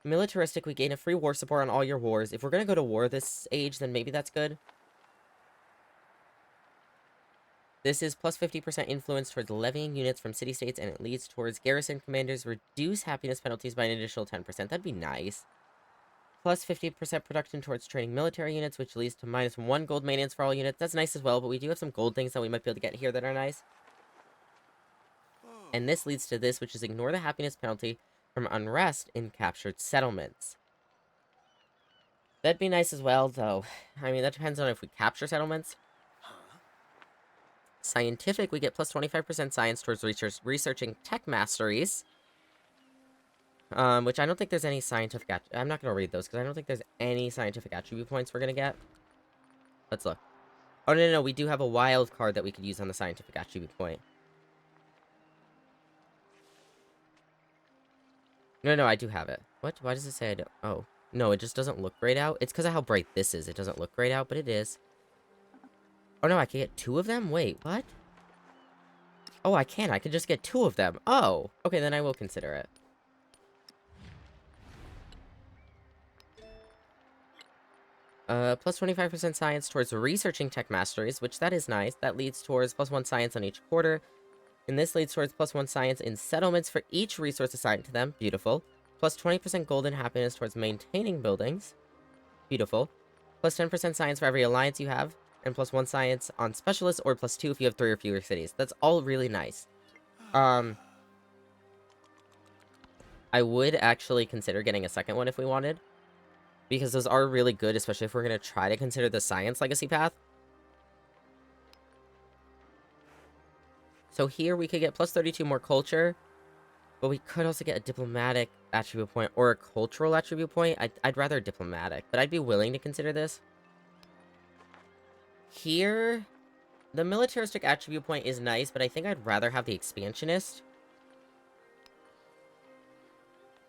Militaristic, we gain a free war support on all your wars. If we're gonna go to war this age, then maybe that's good. This is plus 50% influence towards levying units from city-states, and it leads towards garrison commanders reduce happiness penalties by an additional 10%. That'd be nice. Plus 50% production towards training military units, which leads to minus 1 gold maintenance for all units. That's nice as well, but we do have some gold things that we might be able to get here that are nice. And this leads to this, which is ignore the happiness penalty from unrest in captured settlements. That'd be nice as well, though. I mean, that depends on if we capture settlements. Scientific, we get plus 25% science towards researching tech masteries. Which I don't think there's any scientific... I'm not going to read those, because I don't think there's any scientific attribute points we're going to get. Let's look. Oh, no, we do have a wild card that we could use on the scientific attribute point. No, I do have it. What? Why does it say I don't... Oh. No, it just doesn't look grayed out. It's because of how bright this is. It doesn't look grayed out, but it is. Oh, no, I can get 2 of them? Wait, what? Oh, I can. I could just get 2 of them. Oh. Okay, then I will consider it. Plus 25% science towards researching tech masteries, which that is nice. That leads towards plus 1 science on each quarter. And this leads towards plus 1 science in settlements for each resource assigned to them. Beautiful. Plus 20% golden happiness towards maintaining buildings. Beautiful. Plus 10% science for every alliance you have. And plus 1 science on specialists, or plus 2 if you have 3 or fewer cities. That's all really nice. I would actually consider getting a second one if we wanted. Because those are really good, especially if we're going to try to consider the science legacy path. So here we could get plus 32 more culture. But we could also get a diplomatic attribute point or a cultural attribute point. I'd rather diplomatic, but I'd be willing to consider this. Here, the militaristic attribute point is nice, but I think I'd rather have the expansionist.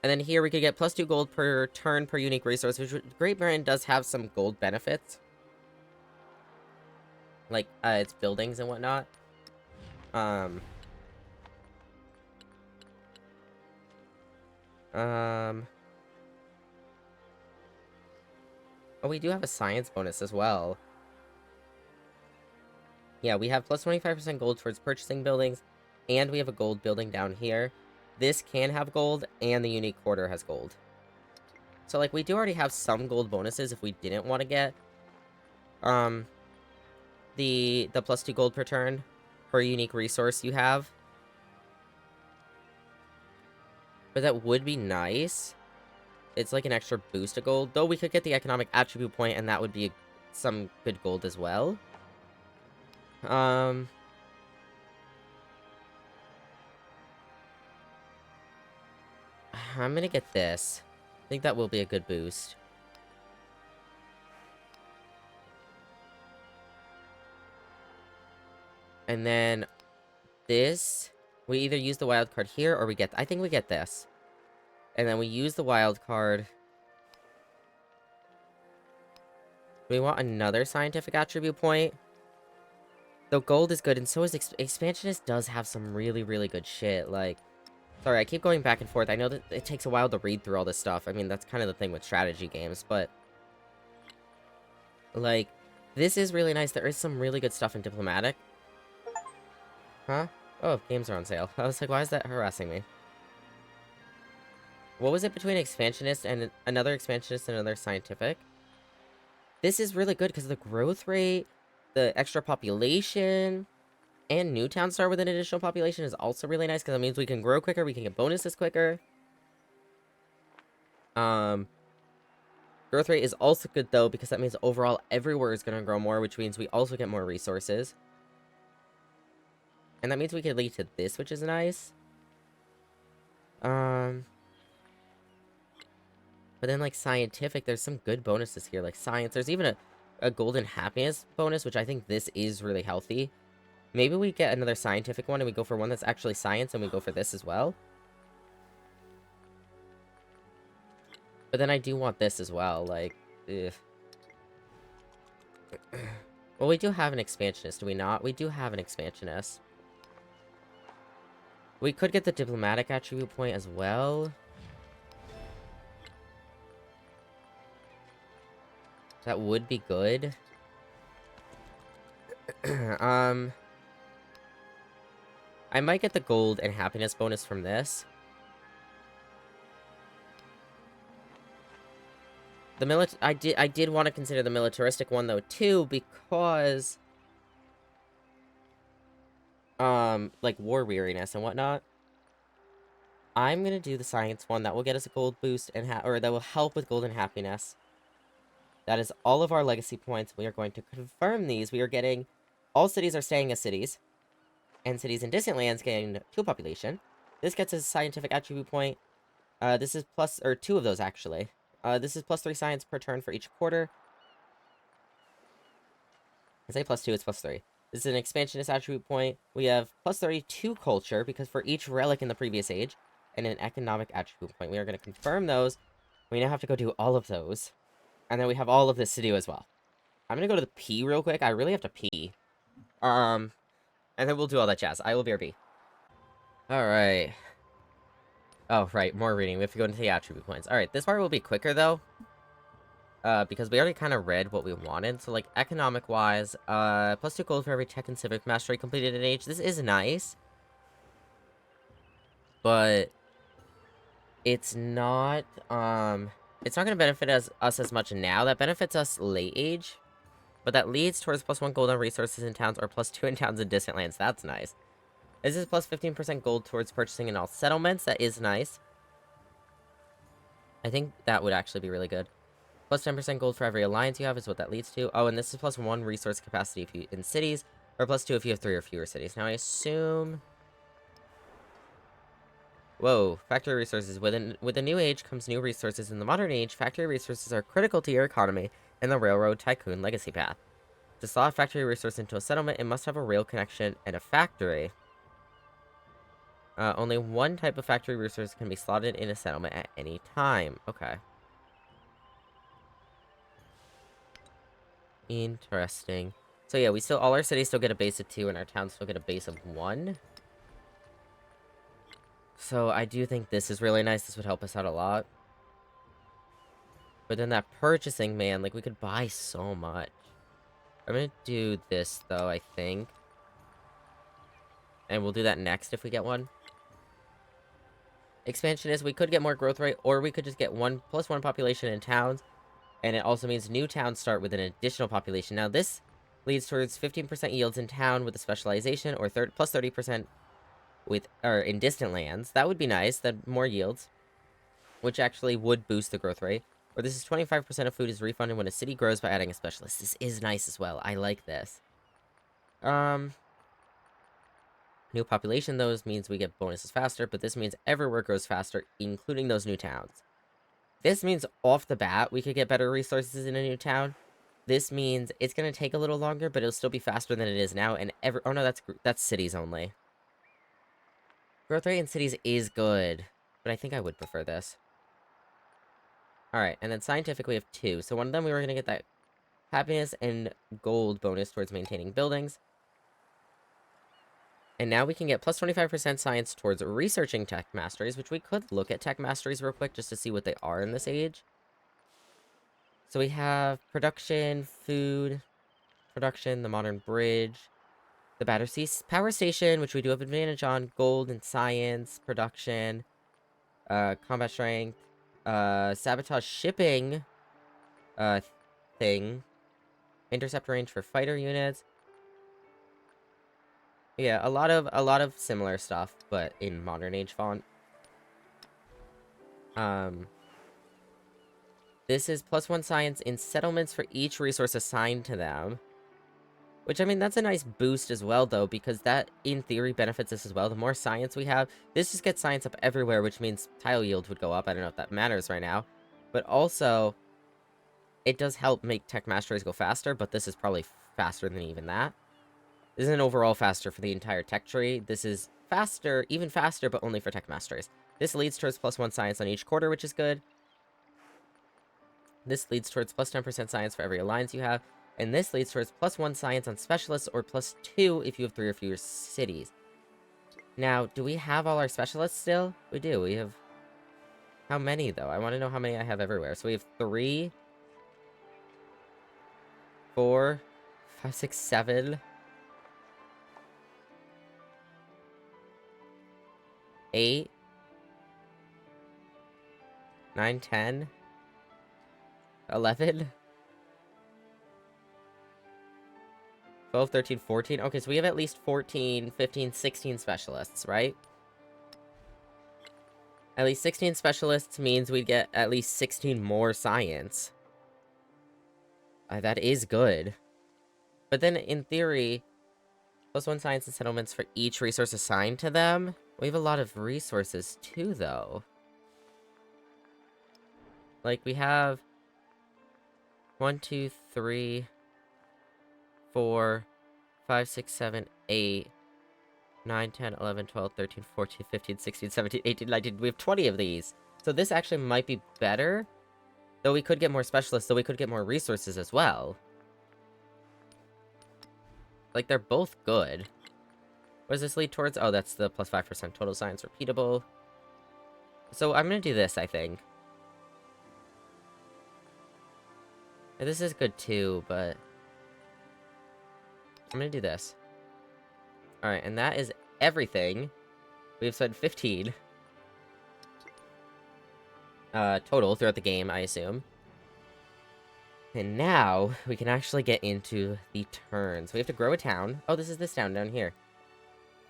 And then here we could get plus 2 gold per turn per unique resource, which Great Britain does have some gold benefits. Like, its buildings and whatnot. Oh, we do have a science bonus as well. Yeah, we have plus 25% gold towards purchasing buildings, and we have a gold building down here. This can have gold, and the unique quarter has gold. So, like, we do already have some gold bonuses if we didn't want to get, the plus 2 gold per turn per unique resource you have. But that would be nice. It's like an extra boost of gold, though we could get the economic attribute point, and that would be some good gold as well. I'm gonna get this. I think that will be a good boost. And then this, we either use the wild card here or we get, I think we get this. And then we use the wild card. We want another scientific attribute point. Though gold is good, and so is expansionist does have some really, really good shit. Like, sorry, I keep going back and forth. I know that it takes a while to read through all this stuff. I mean, that's kind of the thing with strategy games, but like, this is really nice. There is some really good stuff in diplomatic. Huh? Oh, games are on sale. I was like, why is that harassing me? What was it between expansionist and another expansionist and another scientific? This is really good because the growth rate, the extra population, and new towns start with an additional population is also really nice because that means we can grow quicker, we can get bonuses quicker. Growth rate is also good though because that means overall everywhere is going to grow more, which means we also get more resources. And that means we can lead to this, which is nice. But then, like, scientific, there's some good bonuses here. Like, science, there's even a golden happiness bonus, which I think this is really healthy. Maybe we get another scientific one, and we go for one that's actually science, and we go for this as well. But then I do want this as well, like, ugh. Well, we do have an expansionist, do we not? We do have an expansionist. We could get the diplomatic attribute point as well. That would be good. I might get the gold and happiness bonus from this. I did want to consider the militaristic one though too, because like war weariness and whatnot. I'm gonna do the science one that will get us a gold boost and or that will help with gold and happiness. That is all of our legacy points. We are going to confirm these. We are getting all cities are staying as cities, and cities in distant lands gain 2 population. This gets us a scientific attribute point. This is plus, or 2 of those actually. This is plus 3 science per turn for each quarter. I say plus 2, it's plus 3. This is an expansionist attribute point. We have plus 32 culture, because for each relic in the previous age, and an economic attribute point. We are going to confirm those. We now have to go do all of those. And then we have all of this to do as well. I'm going to go to the P real quick. I really have to pee. And then we'll do all that jazz. I will BRB. Alright. Oh, right. More reading. We have to go into the attribute points. Alright, this part will be quicker, though. Because we already kind of read what we wanted. So, like, economic-wise, plus 2 gold for every tech and civic mastery completed in age. This is nice. But it's not gonna benefit us as much now. That benefits us late age. But that leads towards plus 1 gold on resources in towns, or plus 2 in towns in distant lands. That's nice. This is plus 15% gold towards purchasing in all settlements. That is nice. I think that would actually be really good. Plus 10% gold for every alliance you have is what that leads to. Oh, and this is plus 1 resource capacity if you in cities, or plus 2 if you have 3 or fewer cities. Now I assume... Whoa, factory resources. With the new age comes new resources. In the modern age, factory resources are critical to your economy in the railroad tycoon legacy path. To slot a factory resource into a settlement, it must have a rail connection and a factory. Only one type of factory resource can be slotted in a settlement at any time. Okay. Interesting. So yeah, all our cities still get a base of 2, and our towns still get a base of 1. So I do think this is really nice. This would help us out a lot. But then that purchasing, man, like, we could buy so much. I'm gonna do this, though, I think. And we'll do that next if we get one. Expansion is, we could get more growth rate, or we could just get plus 1 population in towns. And it also means new towns start with an additional population. Now, this leads towards 15% yields in town with a specialization, or plus 30% in distant lands. That would be nice, that more yields, which actually would boost the growth rate. Or this is 25% of food is refunded when a city grows by adding a specialist. This is nice as well. I like this. New population, though, means we get bonuses faster, but this means everywhere grows faster, including those new towns. This means off the bat, we could get better resources in a new town. This means it's going to take a little longer, but it'll still be faster than it is now, and oh no, that's cities only. Growth rate in cities is good, but I think I would prefer this. Alright, and then scientific we have 2. So one of them we were going to get that happiness and gold bonus towards maintaining buildings. And now we can get plus 25% science towards researching tech masteries, which we could look at tech masteries real quick just to see what they are in this age. So we have production, food, production, the modern bridge, the battery power station, which we do have advantage on, gold and science, production, combat strength, sabotage shipping, thing, intercept range for fighter units. Yeah, a lot of similar stuff, but in modern age font. This is plus 1 science in settlements for each resource assigned to them. Which, I mean, that's a nice boost as well, though, because that, in theory, benefits us as well. The more science we have, this just gets science up everywhere, which means tile yield would go up. I don't know if that matters right now. But also, it does help make tech masteries go faster, but this is probably faster than even that. This isn't overall faster for the entire tech tree. This is faster, even faster, but only for tech masteries. This leads towards plus 1 science on each quarter, which is good. This leads towards plus 10% science for every alliance you have, and this leads towards plus 1 science on specialists, or plus 2 if you have 3 or fewer cities. Now, do we have all our specialists still? We do. We have... How many, though? I want to know how many I have everywhere. So we have 3, 4, 5, 6, 7, 8, 9, 10, 11, 12, 13, 14. Okay, so we have at least 14, 15, 16 specialists, right? At least 16 specialists means we'd get at least 16 more science. That is good. But then, in theory, plus 1 science and settlements for each resource assigned to them. We have a lot of resources, too, though. Like, we have 1, 2, 3, 4, 5, 6, 7, 8, 9, 10, 11, 12, 13, 14, 15, 16, 17, 18, 19. We have 20 of these. So this actually might be better. Though we could get more specialists, so we could get more resources as well. Like, they're both good. What does this lead towards? Oh, that's the plus 5% total science repeatable. So I'm gonna do this, I think. And this is good too, but... I'm gonna do this. Alright, and that is everything. We've spent 15. Total throughout the game, I assume. And now, we can actually get into the turns. We have to grow a town. Oh, this is this town down here.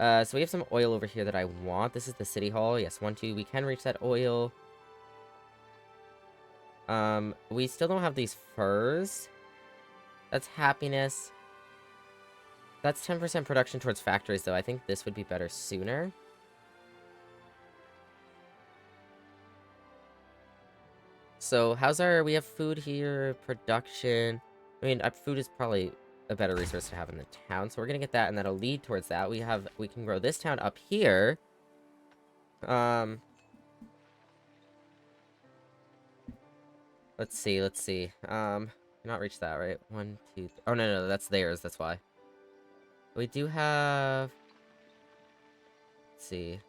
So we have some oil over here that I want. This is the city hall. Yes, 1, 2. We can reach that oil. We still don't have these furs. That's happiness. That's 10% production towards factories, though. I think this would be better sooner. So, how's our... We have food here, production. I mean, food is probably a better resource to have in the town, so we're gonna get that, and that'll lead towards that. We can grow this town up here. Let's see. Cannot reach that, right? 1, 2, oh, no, that's theirs, that's why. We do have... Let's see.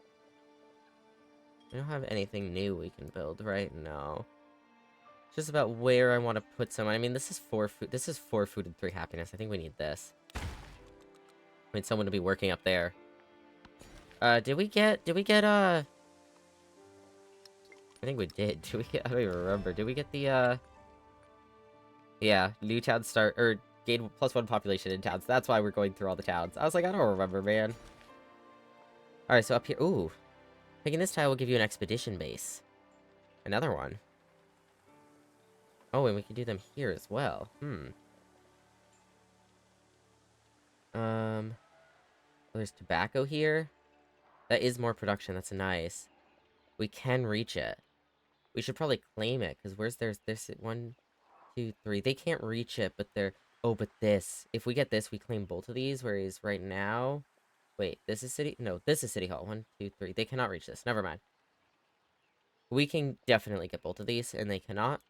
We don't have anything new we can build, right? No. It's just about where I want to put some. I mean, this is 4 food. This is 4 food and 3 happiness. I think we need this. I need someone to be working up there. Did we get, I think we did. Did we get, I don't even remember. Did we get the, yeah, new town start, or gain +1 population in towns. That's why we're going through all the towns. I was like, I don't remember, man. Alright, so up here, ooh. Picking this tile will give you an expedition base. Another one. Oh, and we can do them here as well. There's tobacco here. That is more production. That's nice. We can reach it. We should probably claim it, because there's 1, 2, 3. They can't reach it, but they're... Oh, but this. If we get this, we claim both of these, whereas right now... Wait, this is city... No, this is city hall. 1, 2, 3. They cannot reach this. Never mind. We can definitely get both of these, and they cannot.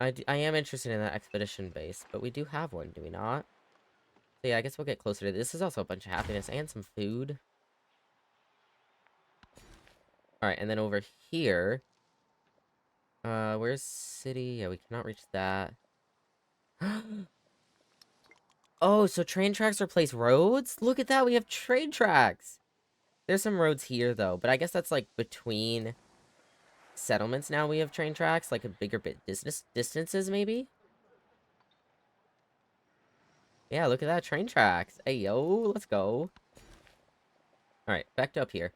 I am interested in that expedition base, but we do have one, do we not? So yeah, I guess we'll get closer to this. This is also a bunch of happiness and some food. Alright, and then over here... where's city? Yeah, we cannot reach that. Oh, so train tracks replace roads? Look at that, we have train tracks! There's some roads here, though, but I guess that's, like, between settlements now we have train tracks, like a bigger bit distances, maybe? Yeah, look at that, train tracks. Hey, yo, let's go. Alright, back to up here.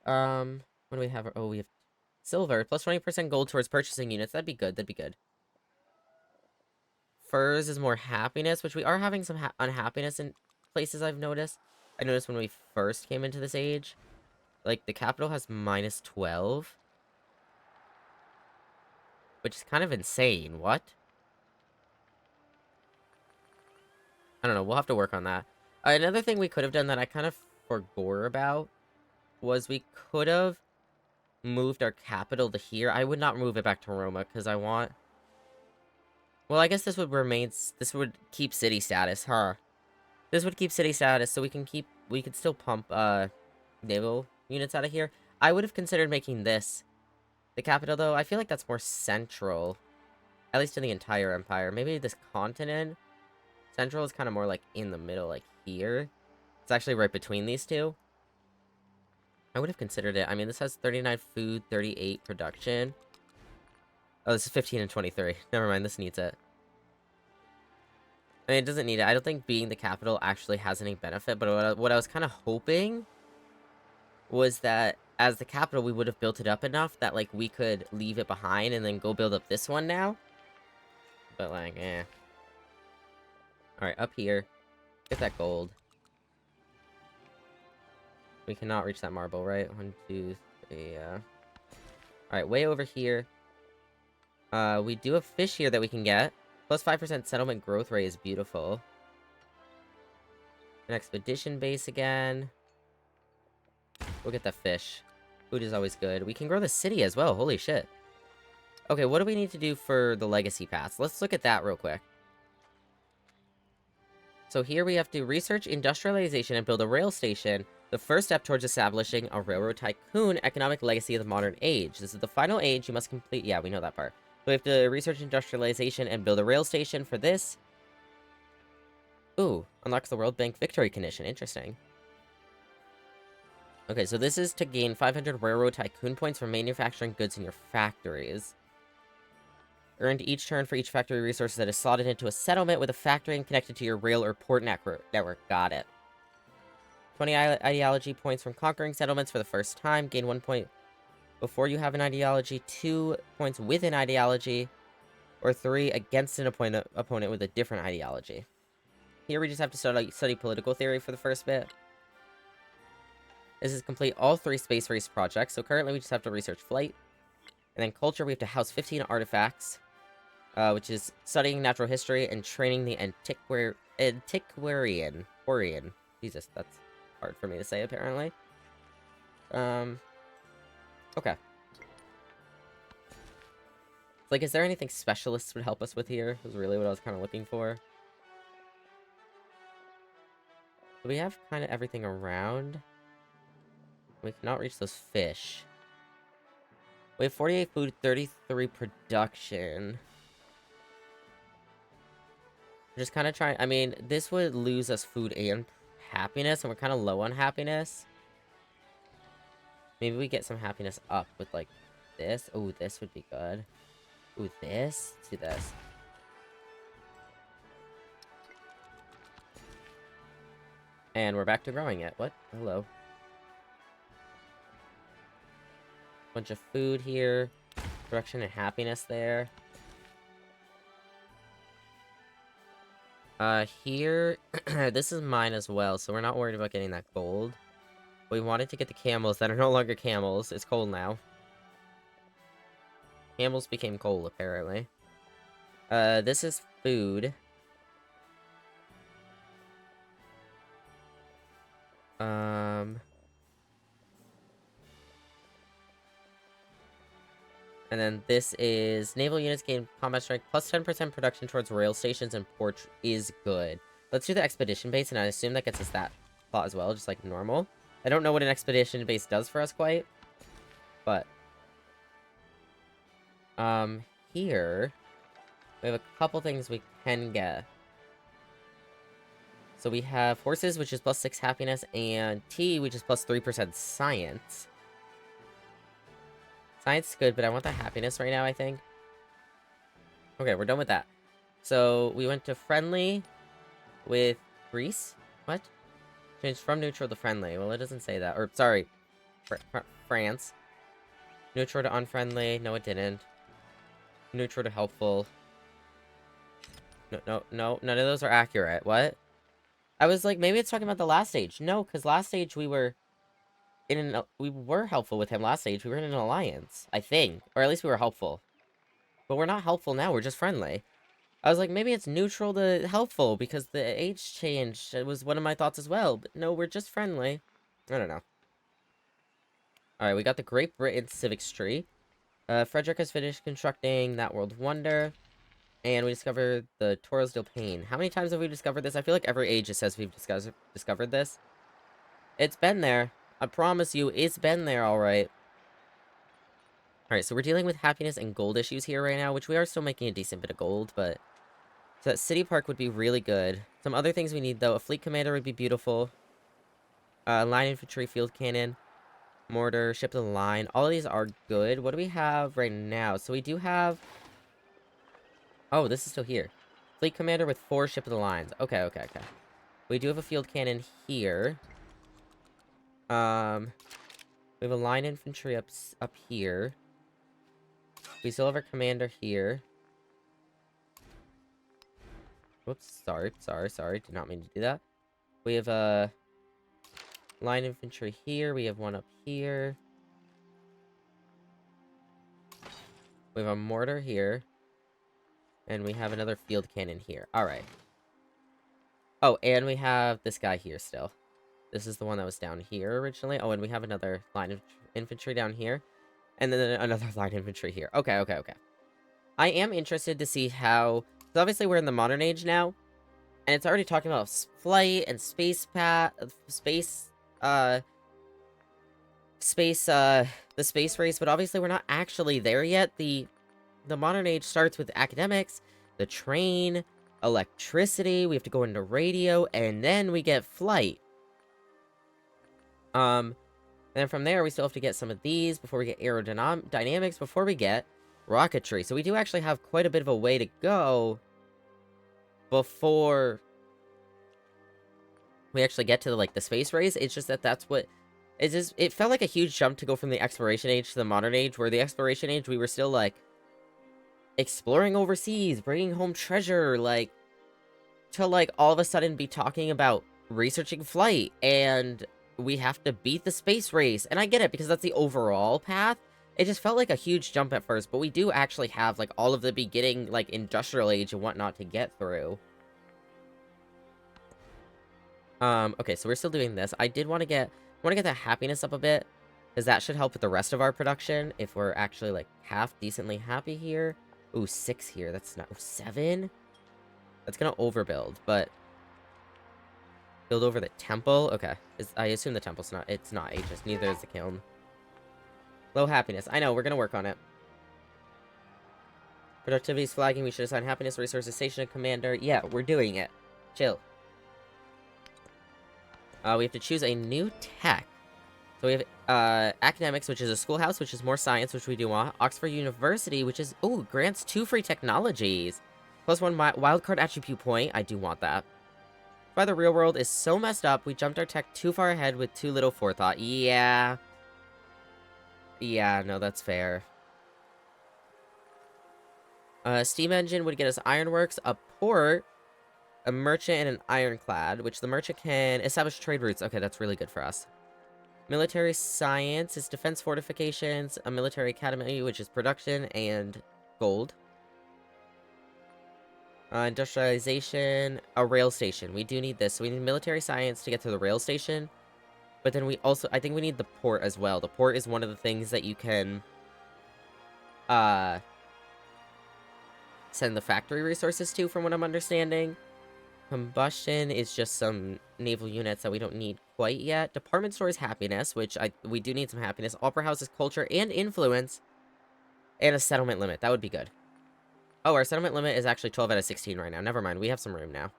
What do we have? Oh, we have silver, plus 20% gold towards purchasing units. That'd be good, that'd be good. Furs is more happiness, which we are having some unhappiness in places I've noticed. I noticed when we first came into this age. Like, the capital has -12. Which is kind of insane. What? I don't know. We'll have to work on that. Another thing we could have done that I kind of forgot about was we could have moved our capital to here, I would not move it back to Roma, because I want... Well, I guess this would remain... This would keep city status, huh? This would keep city status, so we could still pump, naval units out of here. I would have considered making this the capital, though. I feel like that's more central. At least in the entire empire. Maybe this continent. Central is kind of more, like, in the middle, like, here. It's actually right between these two. I would have considered it. I mean, this has 39 food, 38 production. Oh, this is 15 and 23. Never mind, this needs it. I mean, it doesn't need it. I don't think being the capital actually has any benefit, but what I was kind of hoping was that as the capital, we would have built it up enough that, like, we could leave it behind and then go build up this one now. But, like, eh. Alright, up here. Get that gold. We cannot reach that marble, right? 1, 2, 3, Alright, way over here. We do have fish here that we can get. Plus 5% settlement growth rate is beautiful. An expedition base again. We'll get the fish. Food is always good. We can grow the city as well. Holy shit. Okay, what do we need to do for the legacy paths? Let's look at that real quick. So here we have to research industrialization and build a rail station. The first step towards establishing a railroad tycoon economic legacy of the modern age. This is the final age you must complete. Yeah, we know that part. So we have to research industrialization and build a rail station for this. Ooh, unlocks the World Bank Victory Condition. Interesting. Okay, so this is to gain 500 railroad tycoon points for manufacturing goods in your factories. Earned each turn for each factory resource that is slotted into a settlement with a factory and connected to your rail or port network. Got it. 20 ideology points from conquering settlements for the first time. Gain 1 point before you have an ideology. 2 points with an ideology. Or 3 against an opponent with a different ideology. Here we just have to study political theory for the first bit. This is complete all 3 space race projects. So currently we just have to research flight. And then culture, we have to house 15 artifacts. Which is studying natural history and training the antiquarian. Jesus, that's hard for me to say, apparently. Okay. Like, is there anything specialists would help us with here? Was really what I was kind of looking for. We have kind of everything around. We cannot reach those fish. We have 48 food, 33 production. We're just kind of trying... I mean, this would lose us food and happiness, and we're kind of low on happiness. Maybe we get some happiness up with, like, this. Oh, this would be good. Ooh, this? Let's do this. And we're back to growing it. What? Hello. Bunch of food here. Production and happiness there. Here... this is mine as well, so we're not worried about getting that gold. We wanted to get the camels that are no longer camels. It's coal now. Camels became coal, apparently. This is food. And then this is naval units gain combat strength plus 10% production towards rail stations and ports is good. Let's do the expedition base, and I assume that gets us that plot as well, just like normal. I don't know what an expedition base does for us quite, but here we have a couple things we can get. So we have horses, which is plus 6 happiness, and tea, which is plus 3% science. Science is good, but I want that happiness right now, I think. Okay, we're done with that. So we went to friendly with Greece. What? Changed from neutral to friendly. Well, it doesn't say that. Or, sorry, France. Neutral to unfriendly. No, it didn't. Neutral to helpful. No, none of those are accurate. What? I was like, maybe it's talking about the last stage. No, because last stage we were we were helpful with him last stage. We were in an alliance, I think. Or at least we were helpful. But we're not helpful now. We're just friendly. I was like, maybe it's neutral to helpful because the age changed. It was one of my thoughts as well. But no, we're just friendly. I don't know. Alright, we got the Great Britain Civics Tree. Frederick has finished constructing that world wonder. And we discovered the Torres del Paine. How many times have we discovered this? I feel like every age it says we've discovered this. It's been there. I promise you, it's been there, alright. Alright, so we're dealing with happiness and gold issues here right now, which we are still making a decent bit of gold, but... So that City Park would be really good. Some other things we need, though. A Fleet Commander would be beautiful. Line Infantry, Field Cannon, Mortar, Ship of the Line. All of these are good. What do we have right now? So we do have... Oh, this is still here. Fleet Commander with 4 Ship of the Lines. Okay, okay, okay. We do have a Field Cannon here. We have a Line Infantry up here. We still have our Commander here. Whoops, sorry. Did not mean to do that. We have a Line Infantry here. We have one up here. We have a Mortar here. And we have another Field Cannon here. Alright. Oh, and we have this guy here still. This is the one that was down here originally. Oh, and we have another Line of Infantry down here. And then another Line Infantry here. Okay, okay, okay. I am interested to see how... So obviously we're in the modern age now. And it's already talking about flight and space the space race, but obviously we're not actually there yet. The modern age starts with academics, the train, electricity, we have to go into radio, and then we get flight. And then from there, we still have to get some of these before we get aerodynamics, before we get rocketry. So we do actually have quite a bit of a way to go before we actually get to, like, the space race. It's just that that's what... It felt like a huge jump to go from the exploration age to the modern age, where the exploration age, we were still, like, exploring overseas, bringing home treasure, like, to, like, all of a sudden be talking about researching flight, and we have to beat the space race. And I get it, because that's the overall path. It just felt like a huge jump at first, but we do actually have, like, all of the beginning, like, industrial age and whatnot to get through. Okay, so we're still doing this. I did want to get that happiness up a bit, because that should help with the rest of our production, if we're actually, like, half decently happy here. Ooh, 6 here, that's not... 7? That's gonna overbuild, but... Build over the temple? Okay. I assume the temple's not... It's not ages, neither is the kiln. Low happiness. I know, we're gonna work on it. Productivity's flagging, we should assign happiness, resources, station, and commander. Yeah, we're doing it. Chill. We have to choose a new tech. So we have academics, which is a schoolhouse, which is more science, which we do want. Oxford University, which is, ooh, grants 2 free technologies. +1 wildcard attribute point. I do want that. By the real world is so messed up, we jumped our tech too far ahead with too little forethought. Yeah. Yeah, no, that's fair. Steam engine would get us ironworks, a port, a merchant, and an ironclad, which the merchant can establish trade routes. Okay, that's really good for us. Military science is defense fortifications, a military academy, which is production, and gold. Industrialization, a rail station. We do need this. So we need military science to get to the rail station. But then we also, I think we need the port as well. The port is one of the things that you can, send the factory resources to, from what I'm understanding. Combustion is just some naval units that we don't need quite yet. Department store is happiness, which we do need some happiness. Opera house is culture and influence. And a settlement limit. That would be good. Oh, our settlement limit is actually 12 out of 16 right now. Never mind. We have some room now.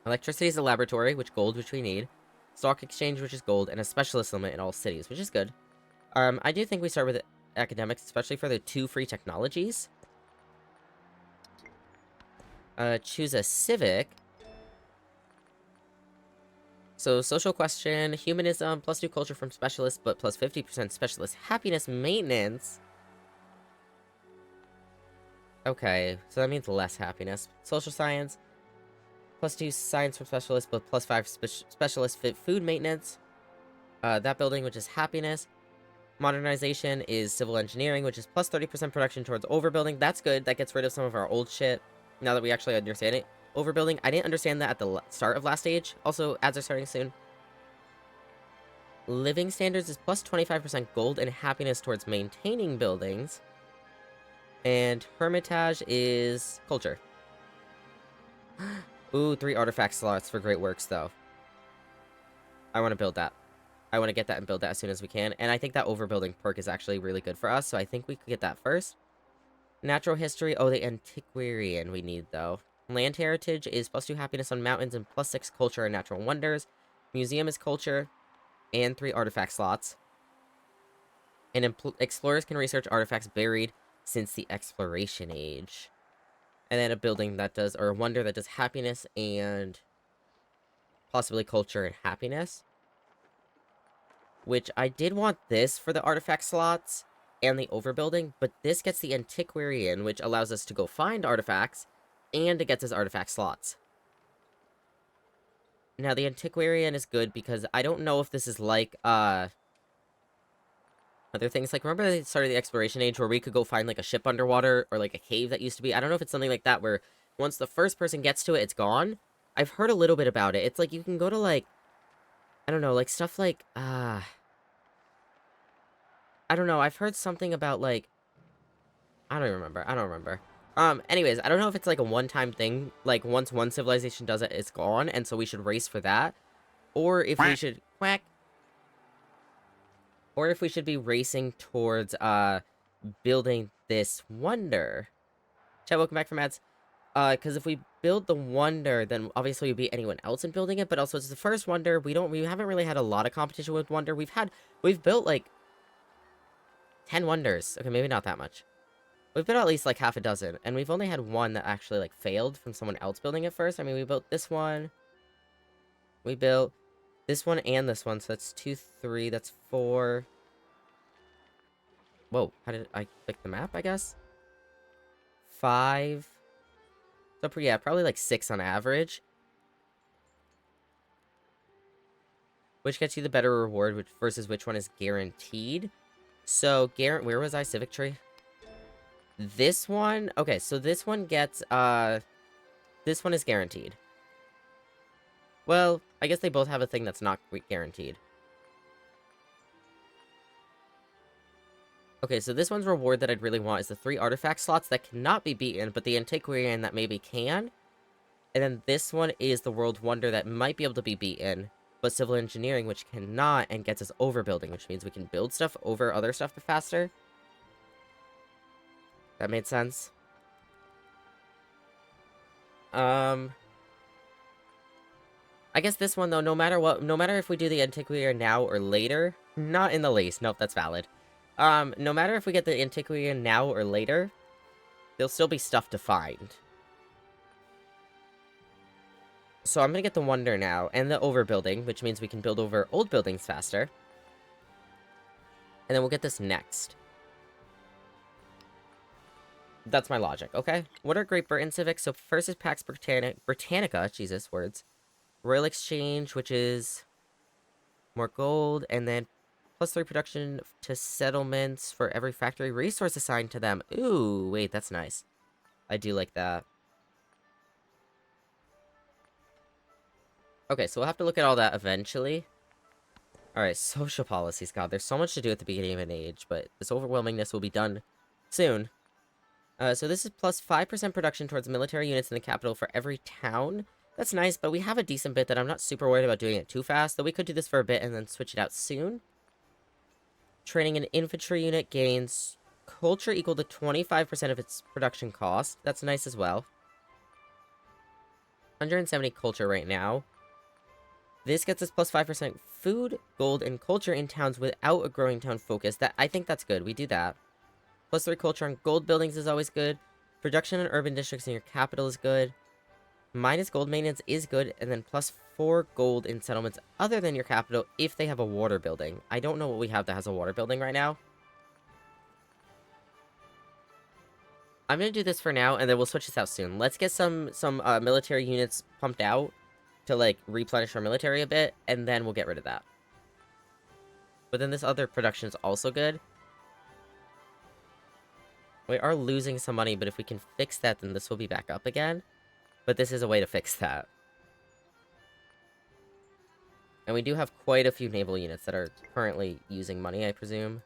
Electricity is a laboratory, which we need. Stock exchange, which is gold. And a specialist limit in all cities, which is good. I do think we start with academics, especially for the 2 free technologies. Choose a civic. So, social question, humanism, +2 culture from specialist, but +50% specialist happiness maintenance. Okay, so that means less happiness. Social science, +2 science from specialist, but +5 specialist food maintenance. That building, which is happiness. Modernization is civil engineering, which is +30% production towards overbuilding. That's good. That gets rid of some of our old shit. Now that we actually understand it. Overbuilding, I didn't understand that at the start of last stage. Also, ads are starting soon. Living standards is plus 25% gold and happiness towards maintaining buildings. And Hermitage is culture. Ooh, 3 artifact slots for great works, though. I want to build that. I want to get that and build that as soon as we can. And I think that overbuilding perk is actually really good for us, so I think we could get that first. Natural history. Oh, the antiquarian we need, though. Land heritage is plus 2 happiness on mountains and plus 6 culture and natural wonders. Museum is culture and 3 artifact slots. And explorers can research artifacts buried since the exploration age. And then a building that does, or a wonder that does happiness and possibly culture and happiness. Which I did want this for the artifact slots and the overbuilding, but this gets the antiquarian, which allows us to go find artifacts, and it gets us artifact slots. Now, the antiquarian is good because I don't know if this is like, other things. Like, remember the start of the exploration age where we could go find, like, a ship underwater or, like, a cave that used to be? I don't know if it's something like that where once the first person gets to it, it's gone. I've heard a little bit about it. It's like you can go to, like, I don't know, like, stuff like, I don't know. I've heard something about, like, I don't remember. Anyways, I don't know if it's, like, a one-time thing. Like, once one civilization does it, it's gone, and so we should race for that. Or if we should... Quack! Or if we should be racing towards, building this wonder. Chat, welcome back from ads. Because if we build the wonder, then obviously we'd beat anyone else in building it, but also it's the first wonder. We haven't really had a lot of competition with wonder. We've built, like, 10 wonders. Okay, maybe not that much. We've built at least, like, half a dozen, and we've only had one that actually, like, failed from someone else building it first. I mean, we built this one. We built this one and this one, so that's 2, 3, that's 4. Whoa, how did I click the map, I guess? 5. So, yeah, probably, like, 6 on average. Which gets you the better reward, versus which one is guaranteed. So, where was I? Civic Tree? This one... Okay, so this one gets, this one is guaranteed. Well, I guess they both have a thing that's not guaranteed. Okay, so this one's reward that I'd really want is the 3 artifact slots that cannot be beaten, but the antiquarian that maybe can. And then this one is the world wonder that might be able to be beaten, but civil engineering, which cannot, and gets us overbuilding, which means we can build stuff over other stuff faster. That made sense. I guess this one, though, no matter what, no matter if we do the antiquarian now or later, not in the least. Nope, that's valid. No matter if we get the antiquarian now or later, there'll still be stuff to find. So I'm gonna get the wonder now, and the overbuilding, which means we can build over old buildings faster. And then we'll get this next. That's my logic, okay? What are Great Britain civics? So first is Pax Britannica, Jesus, words. Royal Exchange, which is more gold, and then +3 production to settlements for every factory resource assigned to them. Ooh, wait, that's nice. I do like that. Okay, so we'll have to look at all that eventually. Alright, social policies. God, there's so much to do at the beginning of an age, but this overwhelmingness will be done soon. So this is +5% production towards military units in the capital for every town. That's nice, but we have a decent bit that I'm not super worried about doing it too fast, though we could do this for a bit and then switch it out soon. Training an infantry unit gains culture equal to 25% of its production cost. That's nice as well. 170 culture right now. This gets us +5% food, gold, and culture in towns without a growing town focus. I think that's good. We do that. +3 culture on gold buildings is always good. Production in urban districts in your capital is good. Minus gold maintenance is good. And then +4 gold in settlements other than your capital if they have a water building. I don't know what we have that has a water building right now. I'm going to do this for now, and then we'll switch this out soon. Let's get some military units pumped out to, like, replenish our military a bit, and then we'll get rid of that. But then this other production is also good. We are losing some money, but if we can fix that, then this will be back up again. But this is a way to fix that. And we do have quite a few naval units that are currently using money, I presume.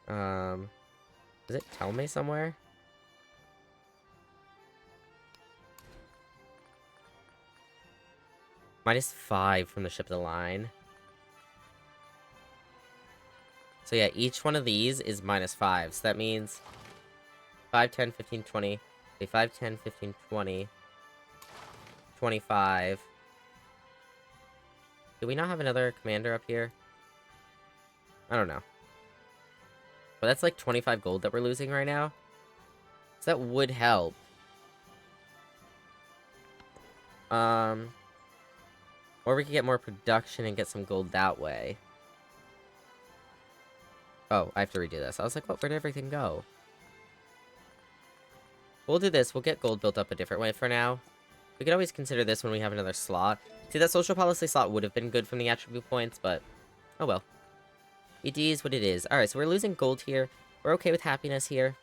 Does it tell me somewhere? -5 from the ship of the line. So yeah, each one of these is -5. So that means 5, 10, 15, 20. Okay, 5, 10, 15, 20. 25. Do we not have another commander up here? I don't know. But that's like 25 gold that we're losing right now. So that would help. Or we could get more production and get some gold that way. Oh, I have to redo this. I was like, what? Where'd everything go? We'll do this. We'll get gold built up a different way for now. We could always consider this when we have another slot. See, that social policy slot would have been good from the attribute points, but oh well. It is what it is. Alright, so we're losing gold here. We're okay with happiness here.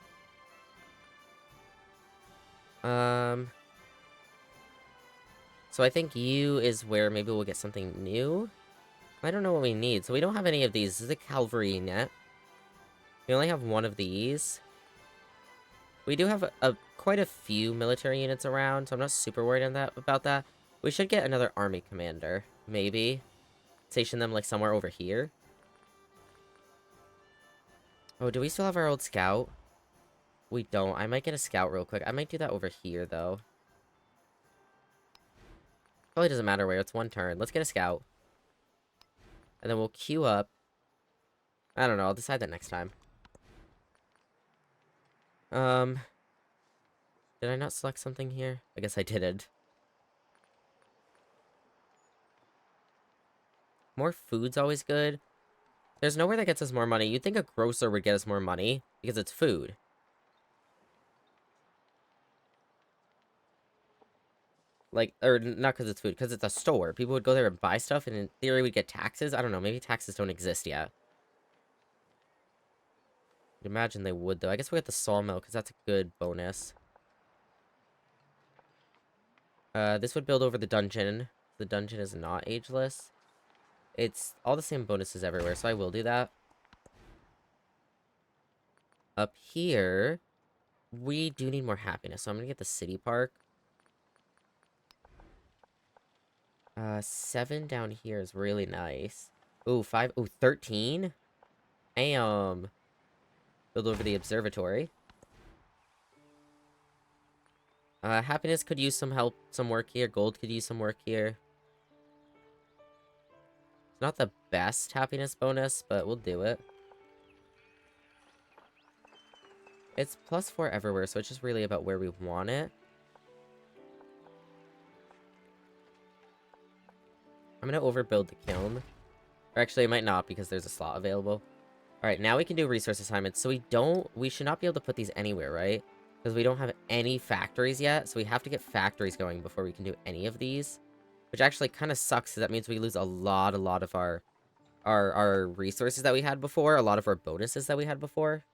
So I think U is where maybe we'll get something new. I don't know what we need. So we don't have any of these. This is a cavalry net. We only have one of these. We do have quite a few military units around, so I'm not super worried about that. We should get another army commander, maybe. Station them, like, somewhere over here. Oh, do we still have our old scout? We don't. I might get a scout real quick. I might do that over here, though. Probably doesn't matter where. It's one turn. Let's get a scout. And then we'll queue up. I don't know. I'll decide that next time. Did I not select something here? I guess I didn't. More food's always good. There's nowhere that gets us more money. You'd think a grocer would get us more money, because it's food. Like, or not because it's food, because it's a store. People would go there and buy stuff, and in theory we'd get taxes. I don't know, maybe taxes don't exist yet. I'd imagine they would, though. I guess we'll get the sawmill, because that's a good bonus. This would build over the dungeon. The dungeon is not ageless. It's all the same bonuses everywhere, so I will do that. Up here, we do need more happiness, so I'm gonna get the city park. 7 down here is really nice. Ooh, 5. Ooh, 13? Build over the observatory. Happiness could use some help, some work here. Gold could use some work here. It's not the best happiness bonus, but we'll do it. It's +4 everywhere, so it's just really about where we want it. I'm gonna overbuild the kiln. Or actually, it might not, because there's a slot available. Alright, now we can do resource assignments. So we should not be able to put these anywhere, right? Because we don't have any factories yet, so we have to get factories going before we can do any of these. Which actually kind of sucks, because that means we lose a lot of our resources that we had before, a lot of our bonuses that we had before.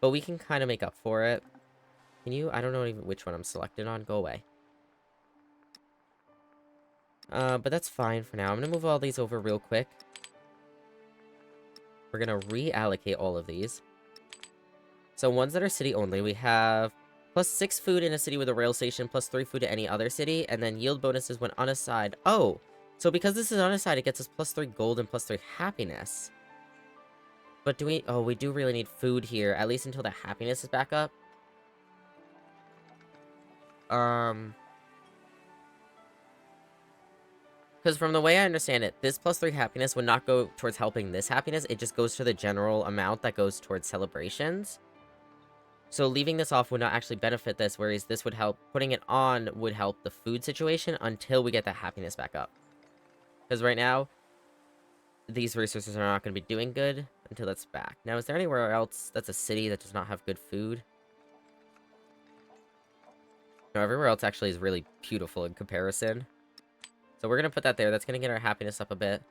But we can kind of make up for it. Can you? I don't know even which one I'm selected on. Go away. But that's fine for now. I'm gonna move all these over real quick. We're gonna reallocate all of these. So ones that are city only, we have +6 food in a city with a rail station, +3 food to any other city, and then yield bonuses when unassigned. Oh, so because this is unassigned, it gets us +3 gold and +3 happiness. But do we... Oh, we do really need food here, at least until the happiness is back up. Because from the way I understand it, this +3 happiness would not go towards helping this happiness, it just goes to the general amount that goes towards celebrations. So leaving this off would not actually benefit this, whereas this would help, putting it on would help the food situation until we get that happiness back up. Because right now, these resources are not going to be doing good until that's back. Now, is there anywhere else that's a city that does not have good food? No, everywhere else actually is really beautiful in comparison. So we're going to put that there. That's going to get our happiness up a bit.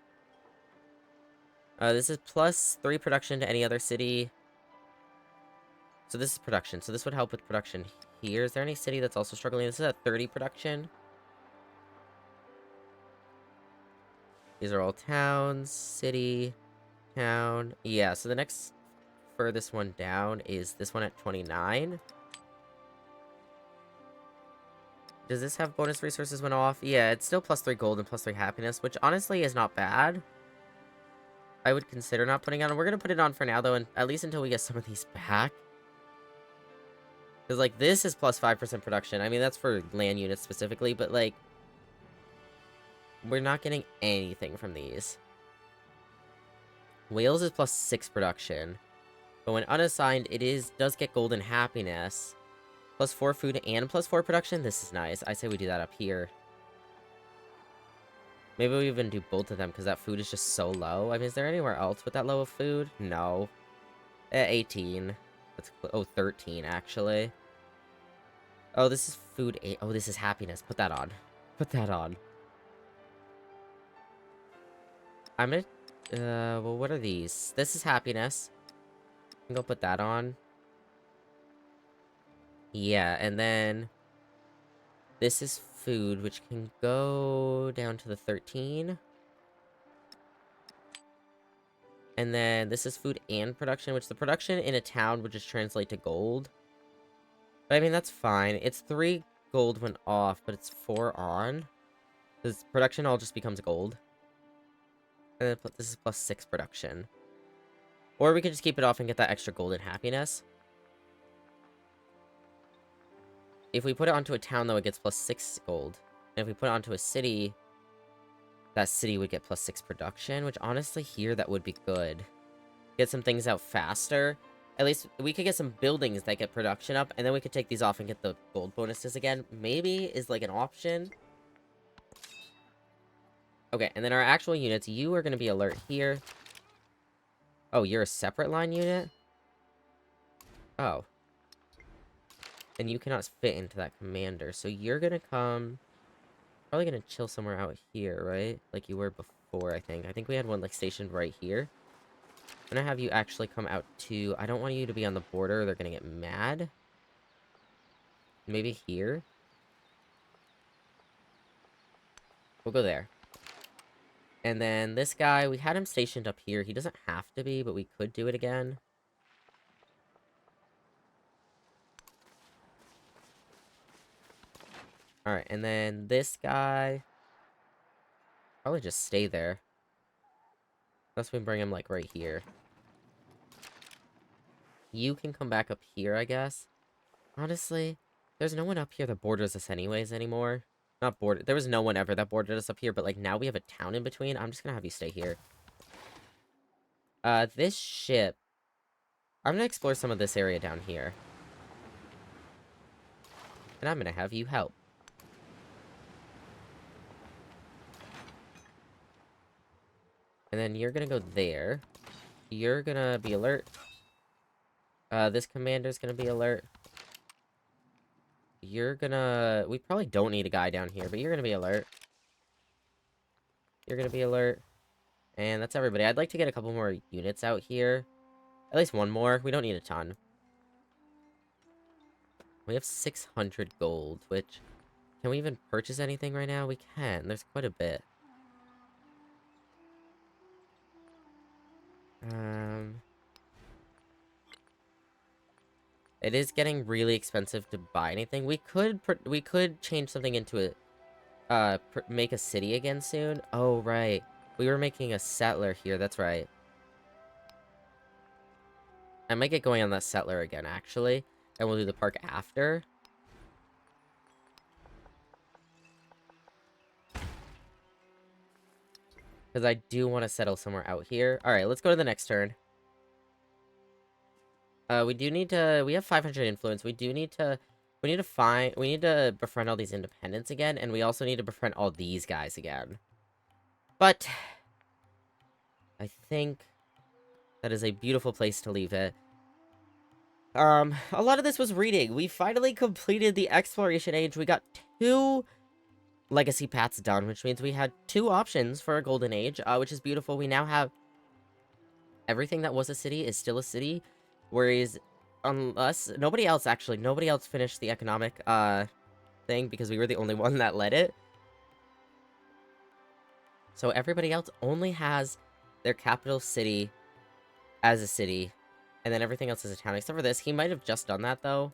This is +3 production to any other city. So this is production. So this would help with production here. Is there any city that's also struggling? This is at 30 production. These are all towns, city, town. Yeah, so the next furthest one down is this one at 29. Does this have bonus resources when off? Yeah, it's still +3 gold and +3 happiness, which honestly is not bad. I would consider not putting it on. We're gonna put it on for now, though, and at least until we get some of these back. Because, like, this is +5% production. I mean, that's for land units specifically, but, like, we're not getting anything from these. Wales is +6 production. But when unassigned, does get gold and happiness. +4 food and +4 production? This is nice. I say we do that up here. Maybe we even do both of them, because that food is just so low. I mean, is there anywhere else with that low of food? No. 18. Oh, 13, actually. Oh, this is food 8. Oh, this is happiness. Put that on. Put that on. I'm gonna... well, what are these? This is happiness. I'm gonna put that on. Yeah, and then... this is food, which can go down to the 13. And then this is food and production, which the production in a town would just translate to gold. But I mean, that's fine. It's 3 gold when off, but it's 4 on. This production all just becomes gold. And then this is +6 production. Or we could just keep it off and get that extra gold and happiness. If we put it onto a town, though, it gets +6 gold. And if we put it onto a city, that city would get +6 production, which honestly here, that would be good. Get some things out faster. At least we could get some buildings that get production up, and then we could take these off and get the gold bonuses again. Maybe is like an option. Okay, and then our actual units, you are going to be alert here. Oh, you're a separate line unit? Oh. And you cannot fit into that commander, so you're going to come... probably going to chill somewhere out here, right? Like you were before, I think. I think we had one, like, stationed right here. I'm going to have you actually come out to... I don't want you to be on the border. They're going to get mad. Maybe here? We'll go there. And then this guy, we had him stationed up here. He doesn't have to be, but we could do it again. Alright, and then this guy... probably just stay there. Unless we bring him, like, right here. You can come back up here, I guess. Honestly, there's no one up here that borders us anyways anymore. Not border. There was no one ever that bordered us up here, but, like, now we have a town in between. I'm just gonna have you stay here. This ship... I'm gonna explore some of this area down here. And I'm gonna have you help. And then you're gonna go there. You're gonna be alert. This commander's gonna be alert. You're gonna... we probably don't need a guy down here, but you're gonna be alert. You're gonna be alert. And that's everybody. I'd like to get a couple more units out here. At least one more. We don't need a ton. We have 600 gold, which... can we even purchase anything right now? We can. There's quite a bit. It is getting really expensive to buy anything. We could change something into a... make a city again soon. Oh, right. We were making a settler here. That's right. I might get going on that settler again, actually. And we'll do the park after. Because I do want to settle somewhere out here. Alright, let's go to the next turn. We do need to... we have 500 influence. We need to befriend all these independents again. And we also need to befriend all these guys again. But... I think... that is a beautiful place to leave it. A lot of this was reading. We finally completed the exploration age. We got 2 legacy paths done, which means we had 2 options for a golden age, which is beautiful. We now have everything that was a city is still a city, whereas unless nobody else finished the economic thing because we were the only one that led it. So everybody else only has their capital city as a city, and then everything else is a town, except for this. He might have just done that, though.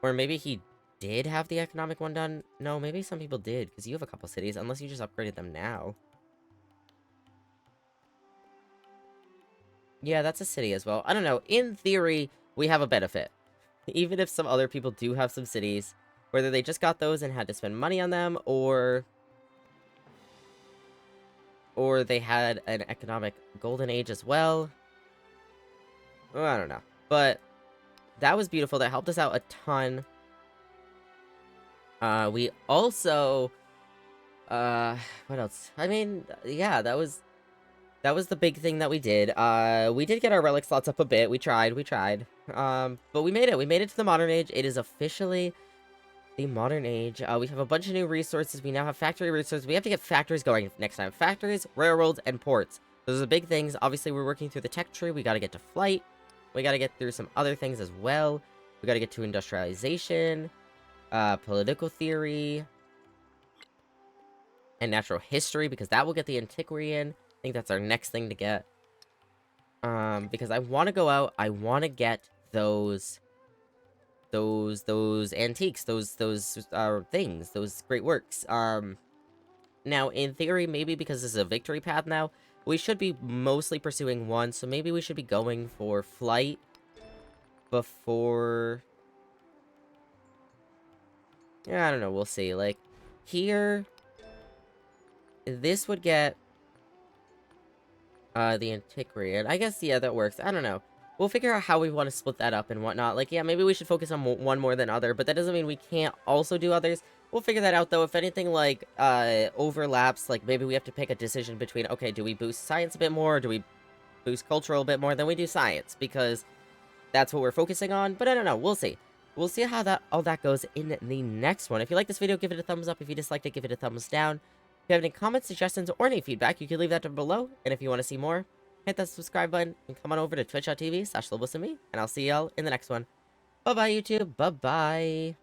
Or maybe he did have the economic one done. No, maybe some people did, because you have a couple cities, unless you just upgraded them now. Yeah, that's a city as well. I don't know. In theory, we have a benefit. Even if some other people do have some cities, whether they just got those and had to spend money on them, or they had an economic golden age as well. Well, I don't know. But that was beautiful. That helped us out a ton. We also, what else? I mean, yeah, that was the big thing that we did. We did get our relic slots up a bit. We tried. But we made it. We made it to the modern age. It is officially the modern age. We have a bunch of new resources. We now have factory resources. We have to get factories going next time. Factories, railroads, and ports. Those are the big things. Obviously, we're working through the tech tree. We got to get to flight. We got to get through some other things as well. We got to get to industrialization, political theory, and natural history, because that will get the antiquarian. I think that's our next thing to get. Because I want to go out. I want to get those antiques, those things, those great works. Now, in theory, maybe because this is a victory path now, we should be mostly pursuing one, so maybe we should be going for flight before... Yeah, I don't know, we'll see. Like, here... This would get... the antiquarian. I guess, yeah, that works. I don't know. We'll figure out how we want to split that up and whatnot. Like, yeah, maybe we should focus on one more than other, but that doesn't mean we can't also do others. We'll figure that out, though. If anything, like, overlaps, like, maybe we have to pick a decision between, okay, do we boost science a bit more, or do we boost cultural a bit more, then we do science, because that's what we're focusing on. But I don't know. We'll see. We'll see how all that goes in the next one. If you like this video, give it a thumbs up. If you disliked it, give it a thumbs down. If you have any comments, suggestions, or any feedback, you can leave that down below. And if you want to see more, hit that subscribe button and come on over to twitch.tv/LoboSimi, and I'll see y'all in the next one. Bye-bye, YouTube. Bye-bye.